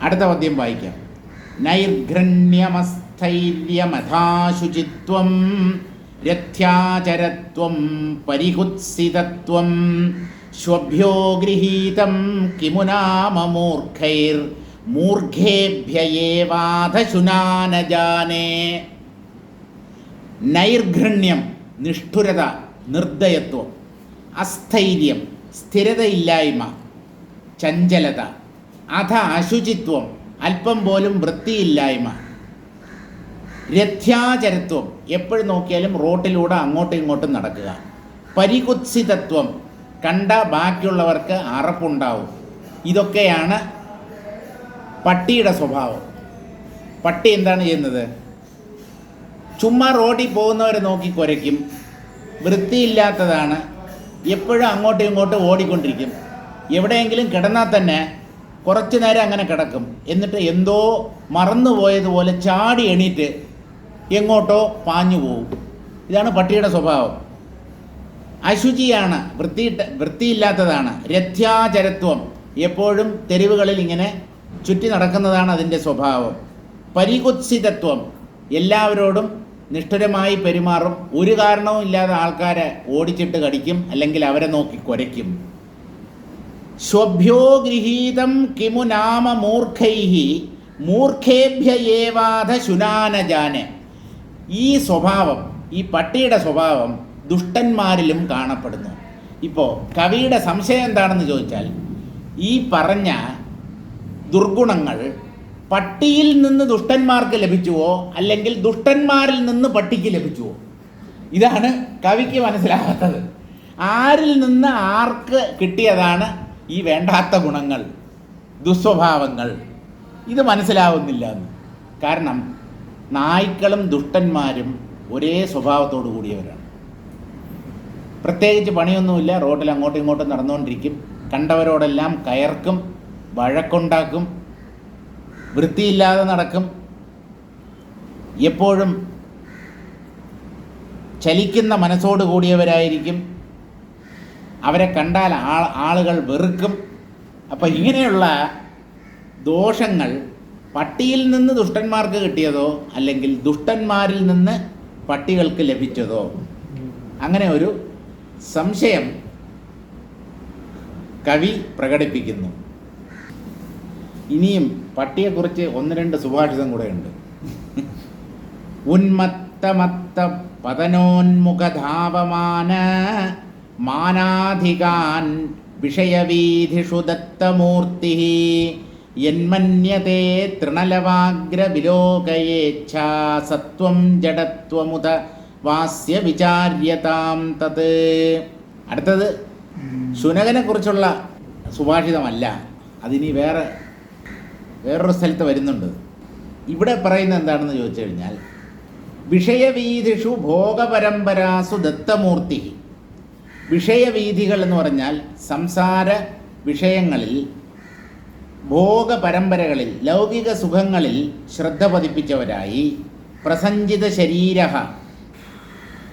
അടുത്ത പദ്യം വായിക്കാം. നൈർഘൃണ്യമസ്ഥൈര്യമഥാശുചിത്വം രഥ്യാചരത്വം പരിഹുത്സിതത്വം ശ്വഭ്യോ ഗൃഹീതം കിമു നാമ മൂർഖൈർ മൂർഖേഭ്യയേവാധശുനാനജാനേ. നൈർഘൃണ്യം നിഷ്ഠുരത, നിർദ്ദയത്വം. അസ്ഥൈര്യം സ്ഥിരതയില്ലായ്മ, ചഞ്ചലത. അധ അശുചിത്വം അല്പം പോലും വൃത്തിയില്ലായ്മ. രഥ്യാചരത്വം എപ്പോഴും നോക്കിയാലും റോട്ടിലൂടെ അങ്ങോട്ടും ഇങ്ങോട്ടും നടക്കുക. പരികുത്സിതത്വം കണ്ട ബാക്കിയുള്ളവർക്ക് അറപ്പുണ്ടാവും. ഇതൊക്കെയാണ് പട്ടിയുടെ സ്വഭാവം. പട്ടി എന്താണ് ചെയ്യുന്നത്? ചുമ്മാ റോഡിൽ പോകുന്നവരെ നോക്കി കുരയ്ക്കും. വൃത്തിയില്ലാത്തതാണ്. എപ്പോഴും അങ്ങോട്ടും ഇങ്ങോട്ടും ഓടിക്കൊണ്ടിരിക്കും. എവിടെയെങ്കിലും കിടന്നാൽ തന്നെ കുറച്ച് നേരം അങ്ങനെ കിടക്കും. എന്നിട്ട് എന്തോ മറന്നുപോയതുപോലെ ചാടി എണീറ്റ് എങ്ങോട്ടോ പാഞ്ഞു പോകും. ഇതാണ് പട്ടിയുടെ സ്വഭാവം. അശുചിയാണ്, വൃത്തിയില്ലാത്തതാണ്. രഥ്യാചരത്വം എപ്പോഴും തെരുവുകളിൽ ഇങ്ങനെ ചുറ്റി നടക്കുന്നതാണ് അതിൻ്റെ സ്വഭാവം. പരികുത്സിതത്വം എല്ലാവരോടും നിഷ്ഠുരമായി പെരുമാറും. ഒരു കാരണവും ഇല്ലാതെ ആൾക്കാരെ ഓടിച്ചിട്ട് കടിക്കും, അല്ലെങ്കിൽ അവരെ നോക്കി കുരയ്ക്കും. ശ്വഭ്യോ ഗൃഹീതം കിമു നാമ മൂർഖൈഹി മൂർഖേഭ്യയേവാധശുനാനജാനെ. ഈ സ്വഭാവം, ഈ പട്ടിയുടെ സ്വഭാവം ദുഷ്ടന്മാരിലും കാണപ്പെടുന്നു. ഇപ്പോൾ കവിയുടെ സംശയം എന്താണെന്ന് ചോദിച്ചാൽ, ഈ പറഞ്ഞ ദുർഗുണങ്ങൾ പട്ടിയിൽ നിന്ന് ദുഷ്ടന്മാർക്ക് ലഭിച്ചുവോ അല്ലെങ്കിൽ ദുഷ്ടന്മാരിൽ നിന്ന് പട്ടിക്ക് ലഭിച്ചുവോ? ഇതാണ് കവിക്ക് മനസ്സിലാകാത്തത്. ആരിൽ നിന്ന് ആർക്ക് കിട്ടിയതാണ് ഈ വേണ്ടാത്ത ഗുണങ്ങൾ, ദുസ്വഭാവങ്ങൾ? ഇത് മനസ്സിലാവുന്നില്ല എന്ന്. കാരണം നായ്ക്കളും ദുഷ്ടന്മാരും ഒരേ സ്വഭാവത്തോടു കൂടിയവരാണ്. പ്രത്യേകിച്ച് പണിയൊന്നുമില്ല, റോഡിൽ അങ്ങോട്ടും ഇങ്ങോട്ടും നടന്നുകൊണ്ടിരിക്കും. കണ്ടവരോടെല്ലാം കയർക്കും, വഴക്കുണ്ടാക്കും, വൃത്തിയില്ലാതെ നടക്കും. എപ്പോഴും ചലിക്കുന്ന മനസ്സോട് കൂടിയവരായിരിക്കും. അവരെ കണ്ടാൽ ആളുകൾ വെറുക്കും. അപ്പോൾ ഇങ്ങനെയുള്ള ദോഷങ്ങൾ പട്ടിയിൽ നിന്ന് ദുഷ്ടന്മാർക്ക് കിട്ടിയതോ അല്ലെങ്കിൽ ദുഷ്ടന്മാരിൽ നിന്ന് പട്ടികൾക്ക് ലഭിച്ചതോ? അങ്ങനെ ഒരു സംശയം കവി പ്രകടിപ്പിക്കുന്നു. ഇനിയും പട്ടിയെക്കുറിച്ച് ഒന്ന് രണ്ട് സുഭാഷിതം കൂടെയുണ്ട്. ഉന്മത്തമത്ത പതനോന്മുഖധാവമാന മാനാധികാൻ വിഷയവീധിഷു ദത്തമൂർത്തി യന്മന്യതേ തൃണലവാഗ്രവിലോകയേച്ഛാ സത്വം ജഡത്വമുത വാസ്യ വിചാര്യതാം തത്. അടുത്തത് ശുനകനെ കുറിച്ചുള്ള സുഭാഷിതമല്ല, അതിനി വേറൊരു സ്ഥലത്ത് വരുന്നുണ്ട്. ഇവിടെ പറയുന്നത് എന്താണെന്ന് ചോദിച്ചു കഴിഞ്ഞാൽ, വിഷയവീഥിഷു ഭോഗപരമ്പരാസു ദത്തമൂർത്തി. വിഷയവീഥികൾ എന്ന് പറഞ്ഞാൽ സംസാര വിഷയങ്ങളിൽ, ഭോഗപരമ്പരകളിൽ, ലൗകിക സുഖങ്ങളിൽ ശ്രദ്ധ പതിപ്പിച്ചവരായി, പ്രസഞ്ചിത ശരീര,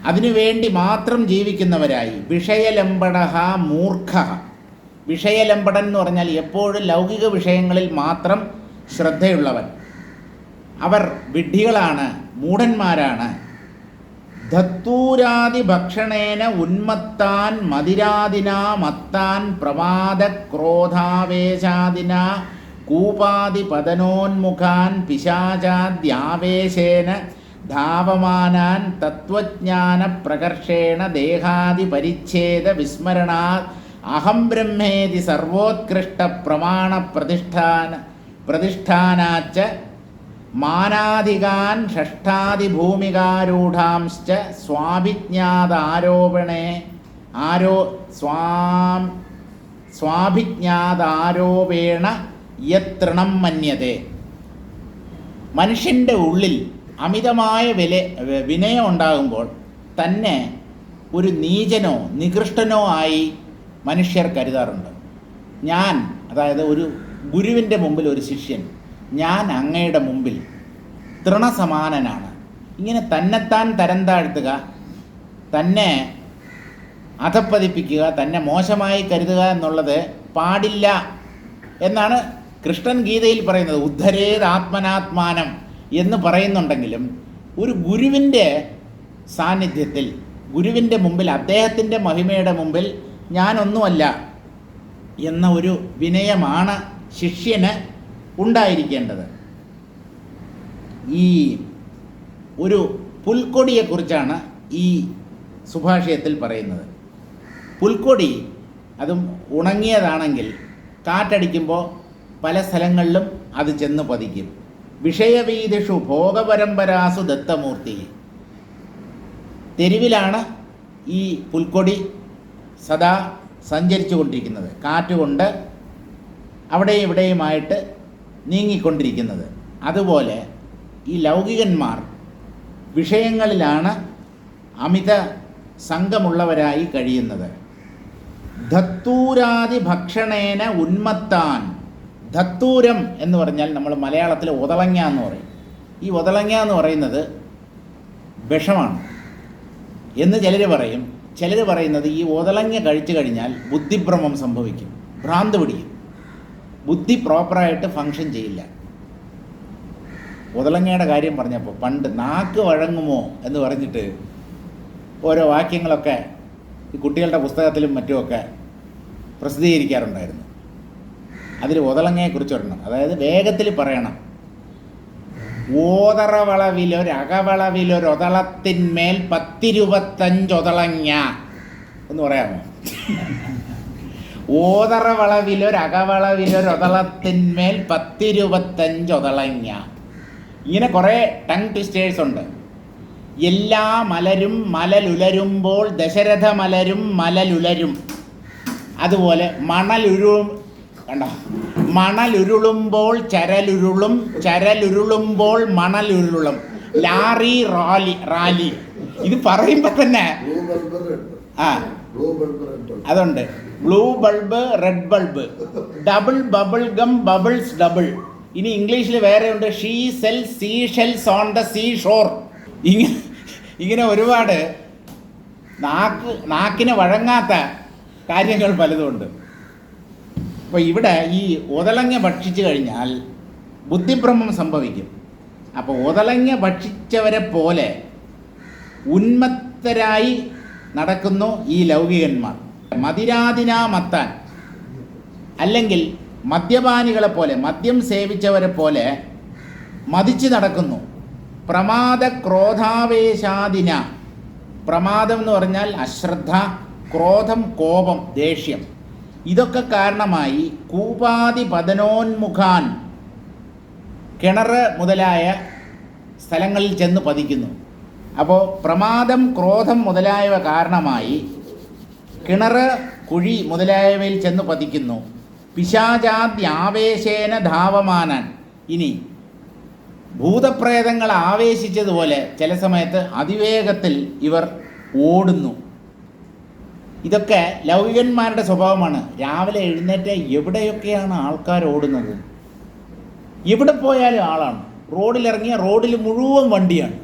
അതിനുവേണ്ടി മാത്രം ജീവിക്കുന്നവരായി, വിഷയലംബട മൂർഖ. വിഷയലംബടൻ എന്ന് പറഞ്ഞാൽ എപ്പോഴും ലൗകിക വിഷയങ്ങളിൽ മാത്രം ശ്രദ്ധയുള്ളവൻ. അവർ വിഡ്ഢികളാണ്, മൂഢന്മാരാണ്. ധത്തൂരാദി ഭക്ഷണേന ഉന്മത്താൻ മതിരാദിനാ മത്താൻ പ്രമാദക്രോധാവേശാദിന കൂപാദി പതനോന്മുഖാൻ പിശാചാദ്യാവേശേന ധാവമാനാൻ തത്വജ്ഞാന പ്രകർഷേണ ദേഹാദി പരിച്ഛേദ വിസ്മരണാത് അഹം ബ്രഹ്മേതി സർവോത്കൃഷ്ട പ്രമാണ പ്രതിഷ്ഠാനാച്ച മാനാധികാൻ ഷഷ്ഠാദിഭൂമികാരൂഢാംശ്ച സ്വാഭിജ്ഞാതാരോപേണ യത്രണം മന്യതേ. മനുഷ്യൻ്റെ ഉള്ളിൽ അമിതമായ വിനയം ഉണ്ടാകുമ്പോൾ തന്നെ ഒരു നീചനോ നികൃഷ്ടനോ ആയി മനുഷ്യർ കരുതാറുണ്ട്. ഞാൻ, അതായത് ഒരു ഗുരുവിൻ്റെ മുമ്പിൽ ഒരു ശിഷ്യൻ, ഞാൻ അങ്ങയുടെ മുമ്പിൽ തൃണസമാനനാണ്. ഇങ്ങനെ തന്നെത്താൻ തരം താഴ്ത്തുക, തന്നെ അധപ്പതിപ്പിക്കുക, തന്നെ മോശമായി കരുതുക എന്നുള്ളത് പാടില്ല എന്നാണ് കൃഷ്ണൻ ഗീതയിൽ പറയുന്നത് ഉദ്ധരേതാത്മനാത്മാനം എന്ന് പറയുന്നുണ്ടെങ്കിലും ഒരു ഗുരുവിൻ്റെ സാന്നിധ്യത്തിൽ, ഗുരുവിൻ്റെ മുമ്പിൽ, അദ്ദേഹത്തിൻ്റെ മഹിമയുടെ മുമ്പിൽ ഞാനൊന്നുമല്ല എന്ന ഒരു വിനയമാണ് ശിഷ്യന് ഉണ്ടായിരിക്കേണ്ടത്. ഈ ഒരു പുൽക്കൊടിയെക്കുറിച്ചാണ് ഈ സുഭാഷിതത്തിൽ പറയുന്നത്. പുൽക്കൊടി അതും ഉണങ്ങിയതാണെങ്കിൽ കാറ്റടിക്കുമ്പോൾ പല സ്ഥലങ്ങളിലും അത് ചെന്ന് പതിക്കും. വിഷയവീതിഷു ഭോഗപരമ്പരാസു ദത്തമൂർത്തി. തെരുവിലാണ് ഈ പുൽക്കൊടി സദാ സഞ്ചരിച്ചു കൊണ്ടിരിക്കുന്നത്, കാറ്റുകൊണ്ട് അവിടെയും ഇവിടെയുമായിട്ട് നീങ്ങിക്കൊണ്ടിരിക്കുന്നത്. അതുപോലെ ഈ ലൗകികന്മാർ വിഷയങ്ങളിലാണ് അമിത സംഘമുള്ളവരായി കഴിയുന്നത്. ധത്തൂരാദി ഭക്ഷണേന ഉന്മത്താൻ. ധത്തൂരം എന്ന് പറഞ്ഞാൽ നമ്മൾ മലയാളത്തിൽ ഒതളങ്ങ എന്ന് പറയും. ഈ ഒതളങ്ങ എന്ന് പറയുന്നത് വിഷമാണ് എന്ന് ചിലർ പറയും. ചിലർ പറയുന്നത് ഈ ഒതളങ്ങ കഴിച്ചു കഴിഞ്ഞാൽ ബുദ്ധിഭ്രമം സംഭവിക്കും, ഭ്രാന്ത് പിടിക്കും, ബുദ്ധി പ്രോപ്പറായിട്ട് ഫങ്ഷൻ ചെയ്യില്ല. ഒതളങ്ങയുടെ കാര്യം പറഞ്ഞപ്പോൾ പണ്ട് നാക്ക് വഴങ്ങുമോ എന്ന് പറഞ്ഞിട്ട് ഓരോ വാക്യങ്ങളൊക്കെ ഈ കുട്ടികളുടെ പുസ്തകത്തിലും മറ്റുമൊക്കെ പ്രസിദ്ധീകരിക്കാറുണ്ടായിരുന്നു. അതിൽ ഒതളങ്ങയെക്കുറിച്ച് പറയണം, അതായത് വേഗത്തിൽ പറയണം. ഓതറവളവിലൊരകവളവിലൊരൊതളത്തിന്മേൽ 10-25 ഒതളങ്ങ എന്ന് പറയാമോ? ഓതറവളവിലൊരകവളവിലൊരൊതളത്തിന്മേൽ 10-25 ഒതളങ്ങ. ഇങ്ങനെ കുറേ ടങ് ട്വിസ്റ്റേഴ്സ് ഉണ്ട്. എല്ലാ മലരും മലലുലരുമ്പോൾ ദശരഥ മലരും മലലുലരും. അതുപോലെ മണലുരുളുമ്പോൾ ചരലുരുളും, ചരലുരുളുമ്പോൾ മണലുരുളും. Larry rally. ഇത് പറയുമ്പോൾ തന്നെ അതുണ്ട്. Blue bulb, red bulb, double bubble gum, bubbles double. ഇനി ഇംഗ്ലീഷിൽ വേറെ ഉണ്ട്, she sell sea shells on the sea shore. ഇങ്ങനെ ഒരുപാട് നാക്കിന് വഴങ്ങാത്ത കാര്യങ്ങൾ പലതുമുണ്ട്. അപ്പോൾ ഇവിടെ ഈ ഒതളങ്ങ ഭക്ഷിച്ചു കഴിഞ്ഞാൽ ബുദ്ധിഭ്രമം സംഭവിക്കും. അപ്പോൾ ഒതളങ്ങ ഭക്ഷിച്ചവരെ പോലെ ഉന്മത്തരായി നടക്കുന്നു ഈ ലൗകികന്മാർ. മതിരാതിനാമത്താൻ, അല്ലെങ്കിൽ മദ്യപാനികളെ പോലെ, മദ്യം സേവിച്ചവരെ പോലെ മതിച്ച് നടക്കുന്നു. പ്രമാദ ക്രോധാവേശാദിന. പ്രമാദം എന്ന് പറഞ്ഞാൽ അശ്രദ്ധ, ക്രോധം കോപം, ദേഷ്യം. ഇതൊക്കെ കാരണമായി കൂപാതി പതനോന്മുഖാൻ, കിണർ മുതലായ സ്ഥലങ്ങളിൽ ചെന്ന് പതിക്കുന്നു. അപ്പോൾ പ്രമാദം, ക്രോധം മുതലായവ കാരണമായി കിണർ, കുഴി മുതലായവയിൽ ചെന്ന് പതിക്കുന്നു. പിശാചാദ്യാവേശേന ധാവമാനാൻ. ഇനി ഭൂതപ്രേതങ്ങൾ ആവേശിച്ചതുപോലെ ചില സമയത്ത് അതിവേഗത്തിൽ ഇവർ ഓടുന്നു. ഇതൊക്കെ ലൗകികന്മാരുടെ സ്വഭാവമാണ്. രാവിലെ എഴുന്നേറ്റ് എവിടെയൊക്കെയാണ് ആൾക്കാർ ഓടുന്നത്, എവിടെ പോയാലും ആളാണ്. റോഡിലിറങ്ങിയ റോഡിൽ മുഴുവൻ വണ്ടിയാണ്.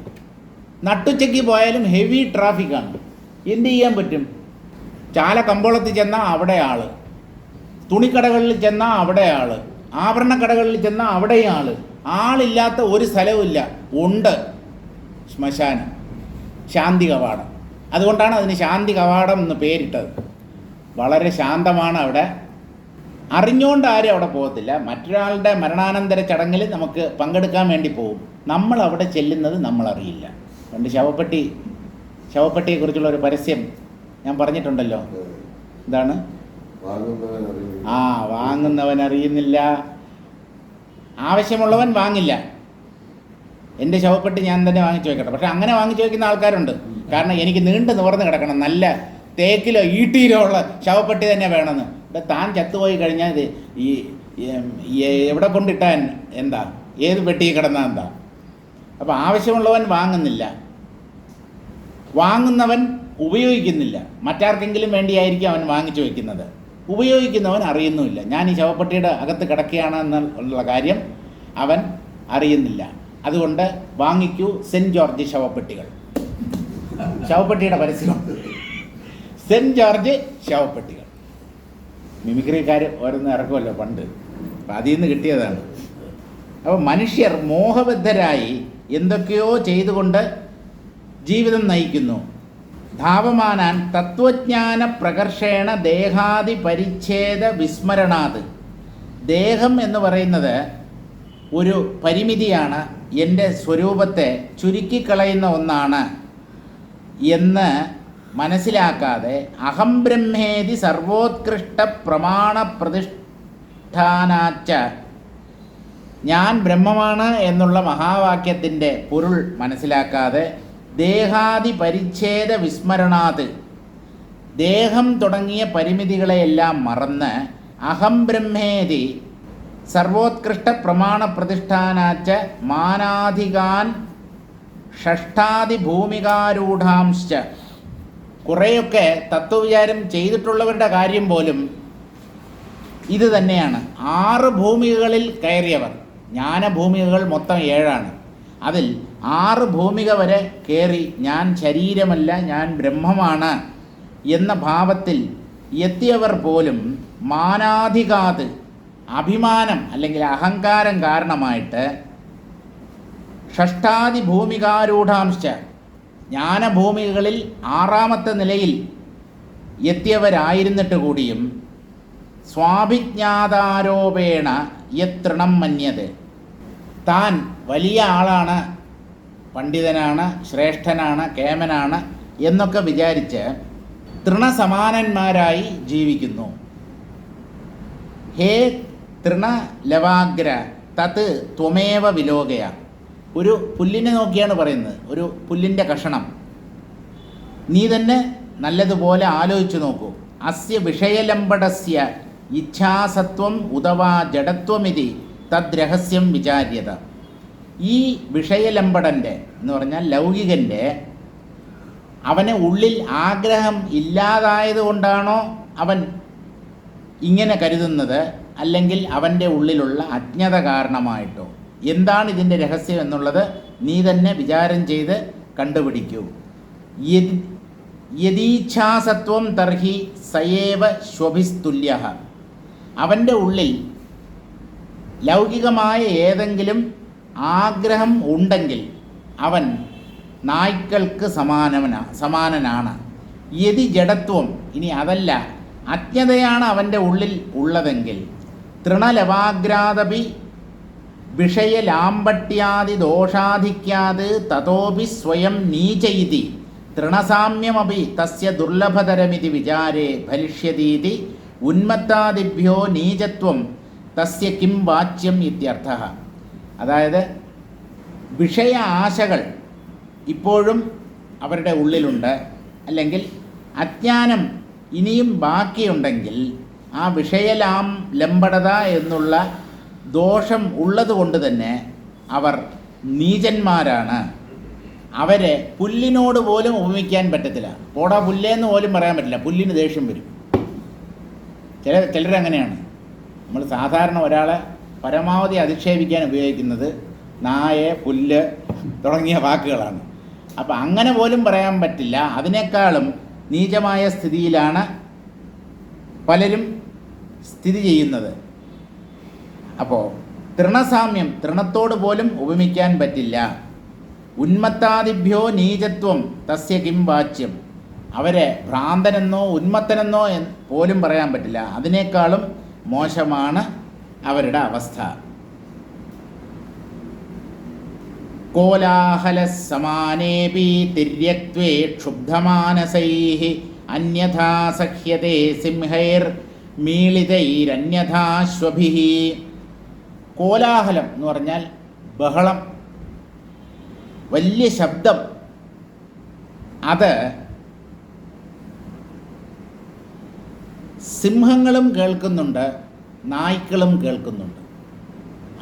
നട്ടുച്ചയ്ക്ക് പോയാലും ഹെവി ട്രാഫിക്കാണ്. എന്ത് ചെയ്യാൻ പറ്റും? ചാല കമ്പോളത്തിൽ ചെന്നാൽ അവിടെ ആൾ, തുണിക്കടകളിൽ ചെന്നാൽ അവിടെ ആൾ, ആഭരണക്കടകളിൽ ചെന്നാൽ അവിടെയും ആൾ. ആളില്ലാത്ത ഒരു സ്ഥലവുമില്ല. ഉണ്ട് ശ്മശാനം, ശാന്തി കവാടം. അതുകൊണ്ടാണ് അതിന് ശാന്തി കവാടം എന്ന് പേരിട്ടത്. വളരെ ശാന്തമാണ് അവിടെ. അറിഞ്ഞുകൊണ്ട് ആരും അവിടെ പോകത്തില്ല. മറ്റൊരാളുടെ മരണാനന്തര ചടങ്ങിൽ നമുക്ക് പങ്കെടുക്കാൻ വേണ്ടി പോകും. നമ്മൾ അവിടെ ചെല്ലുന്നത് നമ്മളറിയില്ല. പണ്ട് ശവപ്പെട്ടിയെക്കുറിച്ചുള്ള ഒരു പരസ്യം ഞാൻ പറഞ്ഞിട്ടുണ്ടല്ലോ. എന്താണ്? വാങ്ങുന്നവൻ അറിയുന്നില്ല, ആവശ്യമുള്ളവൻ വാങ്ങില്ല. എൻ്റെ ശവപ്പെട്ടി ഞാൻ തന്നെ വാങ്ങിച്ചു വയ്ക്കട്ടെ. പക്ഷെ അങ്ങനെ വാങ്ങിച്ചു വയ്ക്കുന്ന ആൾക്കാരുണ്ട്. കാരണം എനിക്ക് നീണ്ടു നിവർന്ന് കിടക്കണം, നല്ല തേക്കിലോ ഈട്ടിയിലോ ഉള്ള ശവപ്പെട്ടി തന്നെ വേണമെന്ന്. താൻ ചത്തുപോയി കഴിഞ്ഞാൽ ഇത് ഈ എവിടെ കൊണ്ടിട്ടാൻ എന്താ, ഏത് പെട്ടി കിടന്നാൽ എന്താ? അപ്പോൾ ആവശ്യമുള്ളവൻ വാങ്ങുന്നില്ല, വാങ്ങുന്നവൻ ഉപയോഗിക്കുന്നില്ല. മറ്റാർക്കെങ്കിലും വേണ്ടിയായിരിക്കും അവൻ വാങ്ങിച്ചു വയ്ക്കുന്നത്. ഉപയോഗിക്കുന്നവൻ അറിയുന്നുമില്ല. ഞാൻ ഈ ശവപ്പെട്ടിയുടെ അകത്ത് കിടക്കുകയാണ് എന്നുള്ള കാര്യം അവൻ അറിയുന്നില്ല. അതുകൊണ്ട് വാങ്ങിക്കൂ സെൻറ്റ് ജോർജ് ശവപ്പെട്ടികൾ. ശവപ്പെട്ടിയുടെ പരസ്യം, സെൻറ്റ് ജോർജ് ശവപ്പെട്ടികൾ. മിമിക്രിക്കാർ ഓരോന്ന് ഇറക്കുമല്ലോ പണ്ട്. അപ്പം അതിൽ നിന്ന് കിട്ടിയതാണ്. അപ്പോൾ മനുഷ്യർ മോഹബദ്ധരായി എന്തൊക്കെയോ ചെയ്തുകൊണ്ട് ജീവിതം നയിക്കുന്നു. ധാവമാനാൻ തത്വജ്ഞാന പ്രകർഷേണ ദേഹാദി പരിച്ഛേദ വിസ്മരണാത്. ദേഹം എന്ന് പറയുന്നത് ഒരു പരിമിതിയാണ്, എൻ്റെ സ്വരൂപത്തെ ചുരുക്കിക്കളയുന്ന ഒന്നാണ് എന്ന് മനസ്സിലാക്കാതെ അഹം ബ്രഹ്മേതി സർവോത്കൃഷ്ട പ്രമാണ പ്രതിഷ്ഠാനാച്ച, ഞാൻ ബ്രഹ്മമാണ് എന്നുള്ള മഹാവാക്യത്തിൻ്റെ പൊരുൾ മനസ്സിലാക്കാതെ ദേഹാദി പരിച്ഛേദ വിസ്മരണാത്, ദേഹം തുടങ്ങിയ പരിമിതികളെയെല്ലാം മറന്ന് അഹം ബ്രഹ്മേതി സർവോത്കൃഷ്ട പ്രമാണ പ്രതിഷ്ഠാനാച്ച മാനാധികാൻ ഷഷ്ടാദി ഭൂമികാരൂഢാംശ്ച. കുറേയൊക്കെ തത്വവിചാരം ചെയ്തിട്ടുള്ളവരുടെ കാര്യം പോലും ഇത് തന്നെയാണ്. 6 ഭൂമികകളിൽ കയറിയവർ, ജ്ഞാനഭൂമികകൾ മൊത്തം 7ആണ്. അതിൽ 6 ഭൂമിക വരെ കയറി ഞാൻ ശരീരമല്ല, ഞാൻ ബ്രഹ്മമാണ് എന്ന ഭാവത്തിൽ എത്തിയവർ പോലും മാനാധികാത്, അഭിമാനം അല്ലെങ്കിൽ അഹങ്കാരം കാരണമായിട്ട് ഷഷ്ടാദി ഭൂമികാരൂഢാംശ്ച, ജ്ഞാനഭൂമികളിൽ 6ാമത്തെ നിലയിൽ എത്തിയവരായിരുന്നിട്ട് കൂടിയും സ്വാഭിജ്ഞാതാരോപേണ യതൃണം മന്യത്, താൻ വലിയ ആളാണ്, പണ്ഡിതനാണ്, ശ്രേഷ്ഠനാണ്, കേമനാണ് എന്നൊക്കെ വിചാരിച്ച് തൃണസമാനന്മാരായി ജീവിക്കുന്നു. ഹേ തൃണലവാഗ്ര തത് ത്വമേവ വിലോകയ. ഒരു പുല്ലിനെ നോക്കിയാണ് പറയുന്നത്, ഒരു പുല്ലിൻ്റെ കഷണം. നീ തന്നെ നല്ലതുപോലെ ആലോചിച്ചു നോക്കൂ. അസ്യ വിഷയലംബടസ്യ ഇച്ഛാസത്വം ഉദവാ ജഡത്വമിതി തദ്രഹസ്യം വിചാര്യത. ഈ വിഷയലംബടൻ്റെ എന്ന് പറഞ്ഞാൽ ലൗകികൻ്റെ, അവന് ഉള്ളിൽ ആഗ്രഹം ഇല്ലാതായതുകൊണ്ടാണോ അവൻ ഇങ്ങനെ കരുതുന്നത്, അല്ലെങ്കിൽ അവൻ്റെ ഉള്ളിലുള്ള അജ്ഞത കാരണമായിട്ടോ? എന്താണ് ഇതിൻ്റെ രഹസ്യം എന്നുള്ളത് നീ തന്നെ വിചാരം ചെയ്ത് കണ്ടുപിടിക്കൂ. യദീച്ഛാസത്വം തർഹി സയേവ ശ്വഭിസ്തുല്യ. അവൻ്റെ ഉള്ളിൽ ലൗകികമായ ഏതെങ്കിലും ആഗ്രഹം ഉണ്ടെങ്കിൽ അവൻ നായ്ക്കൾക്ക് സമാനനാണ്. യതി ജഡത്വം, ഇനി അതല്ല അജ്ഞതയാണ് അവൻ്റെ ഉള്ളിൽ ഉള്ളതെങ്കിൽ തൃണലവാഗ്രാദപി വിഷയലാമ്പട്യാദി ദോഷാധിക്യാത് തതോപി സ്വയം നീചയിതി തൃണസാമ്യമപി തസ്യ ദുർലഭതരമിതി വിചാരേ ഫലിഷ്യതീതി ഉന്മത്താദിഭ്യോ നീചത്വം തസ്യ കിം വാച്യം ഇത്യർത്ഥഃ. അതായത് വിഷയ ആശകൾ ഇപ്പോഴും അവരുടെ ഉള്ളിലുണ്ട്, അല്ലെങ്കിൽ അജ്ഞാനം ഇനിയും ബാക്കിയുണ്ടെങ്കിൽ ആ ലംബടത എന്നുള്ള ദോഷം ഉള്ളതുകൊണ്ട് തന്നെ അവർ നീചന്മാരാണ്. അവരെ പുല്ലിനോട് പോലും ഉപമിക്കാൻ പറ്റത്തില്ല. പോടാ പുല്ലേന്ന് പോലും പറയാൻ പറ്റില്ല, പുല്ലിന് ദേഷ്യം വരും. ചിലരങ്ങനെയാണ്. നമ്മൾ സാധാരണ ഒരാളെ പരമാവധി അധിക്ഷേപിക്കാൻ ഉപയോഗിക്കുന്നത് നായ, പുല്ല് തുടങ്ങിയ വാക്കുകളാണ്. അപ്പം അങ്ങനെ പോലും പറയാൻ പറ്റില്ല. അതിനേക്കാളും നീചമായ സ്ഥിതിയിലാണ് പലരും സ്ഥിതി ചെയ്യുന്നത്. അപ്പോൾ തൃണസാമ്യം, തൃണത്തോട് പോലും ഉപമിക്കാൻ പറ്റില്ല. ഉന്മത്താദിഭ്യോ നീചത്വം തസ്യ കിം വാച്യം. അവരെ ഭ്രാന്തനെന്നോ ഉന്മത്തനെന്നോ പോലും പറയാൻ പറ്റില്ല. അതിനേക്കാളും മോശമാണ് അവരുടെ അവസ്ഥ. കോലാഹലസമാനേപി തിര്യക്വേ ക്ഷുബ്ധമാനസൈഃ അന്യഥാ സഹ്യതേ സിംഹൈർ മീളിതൈരന്യഥാശ്വഭിഃ. കോലാഹലം എന്ന് പറഞ്ഞാൽ ബഹളം, വലിയ ശബ്ദം. അത് സിംഹങ്ങളും കേൾക്കുന്നുണ്ട്, നായ്ക്കളും കേൾക്കുന്നുണ്ട്.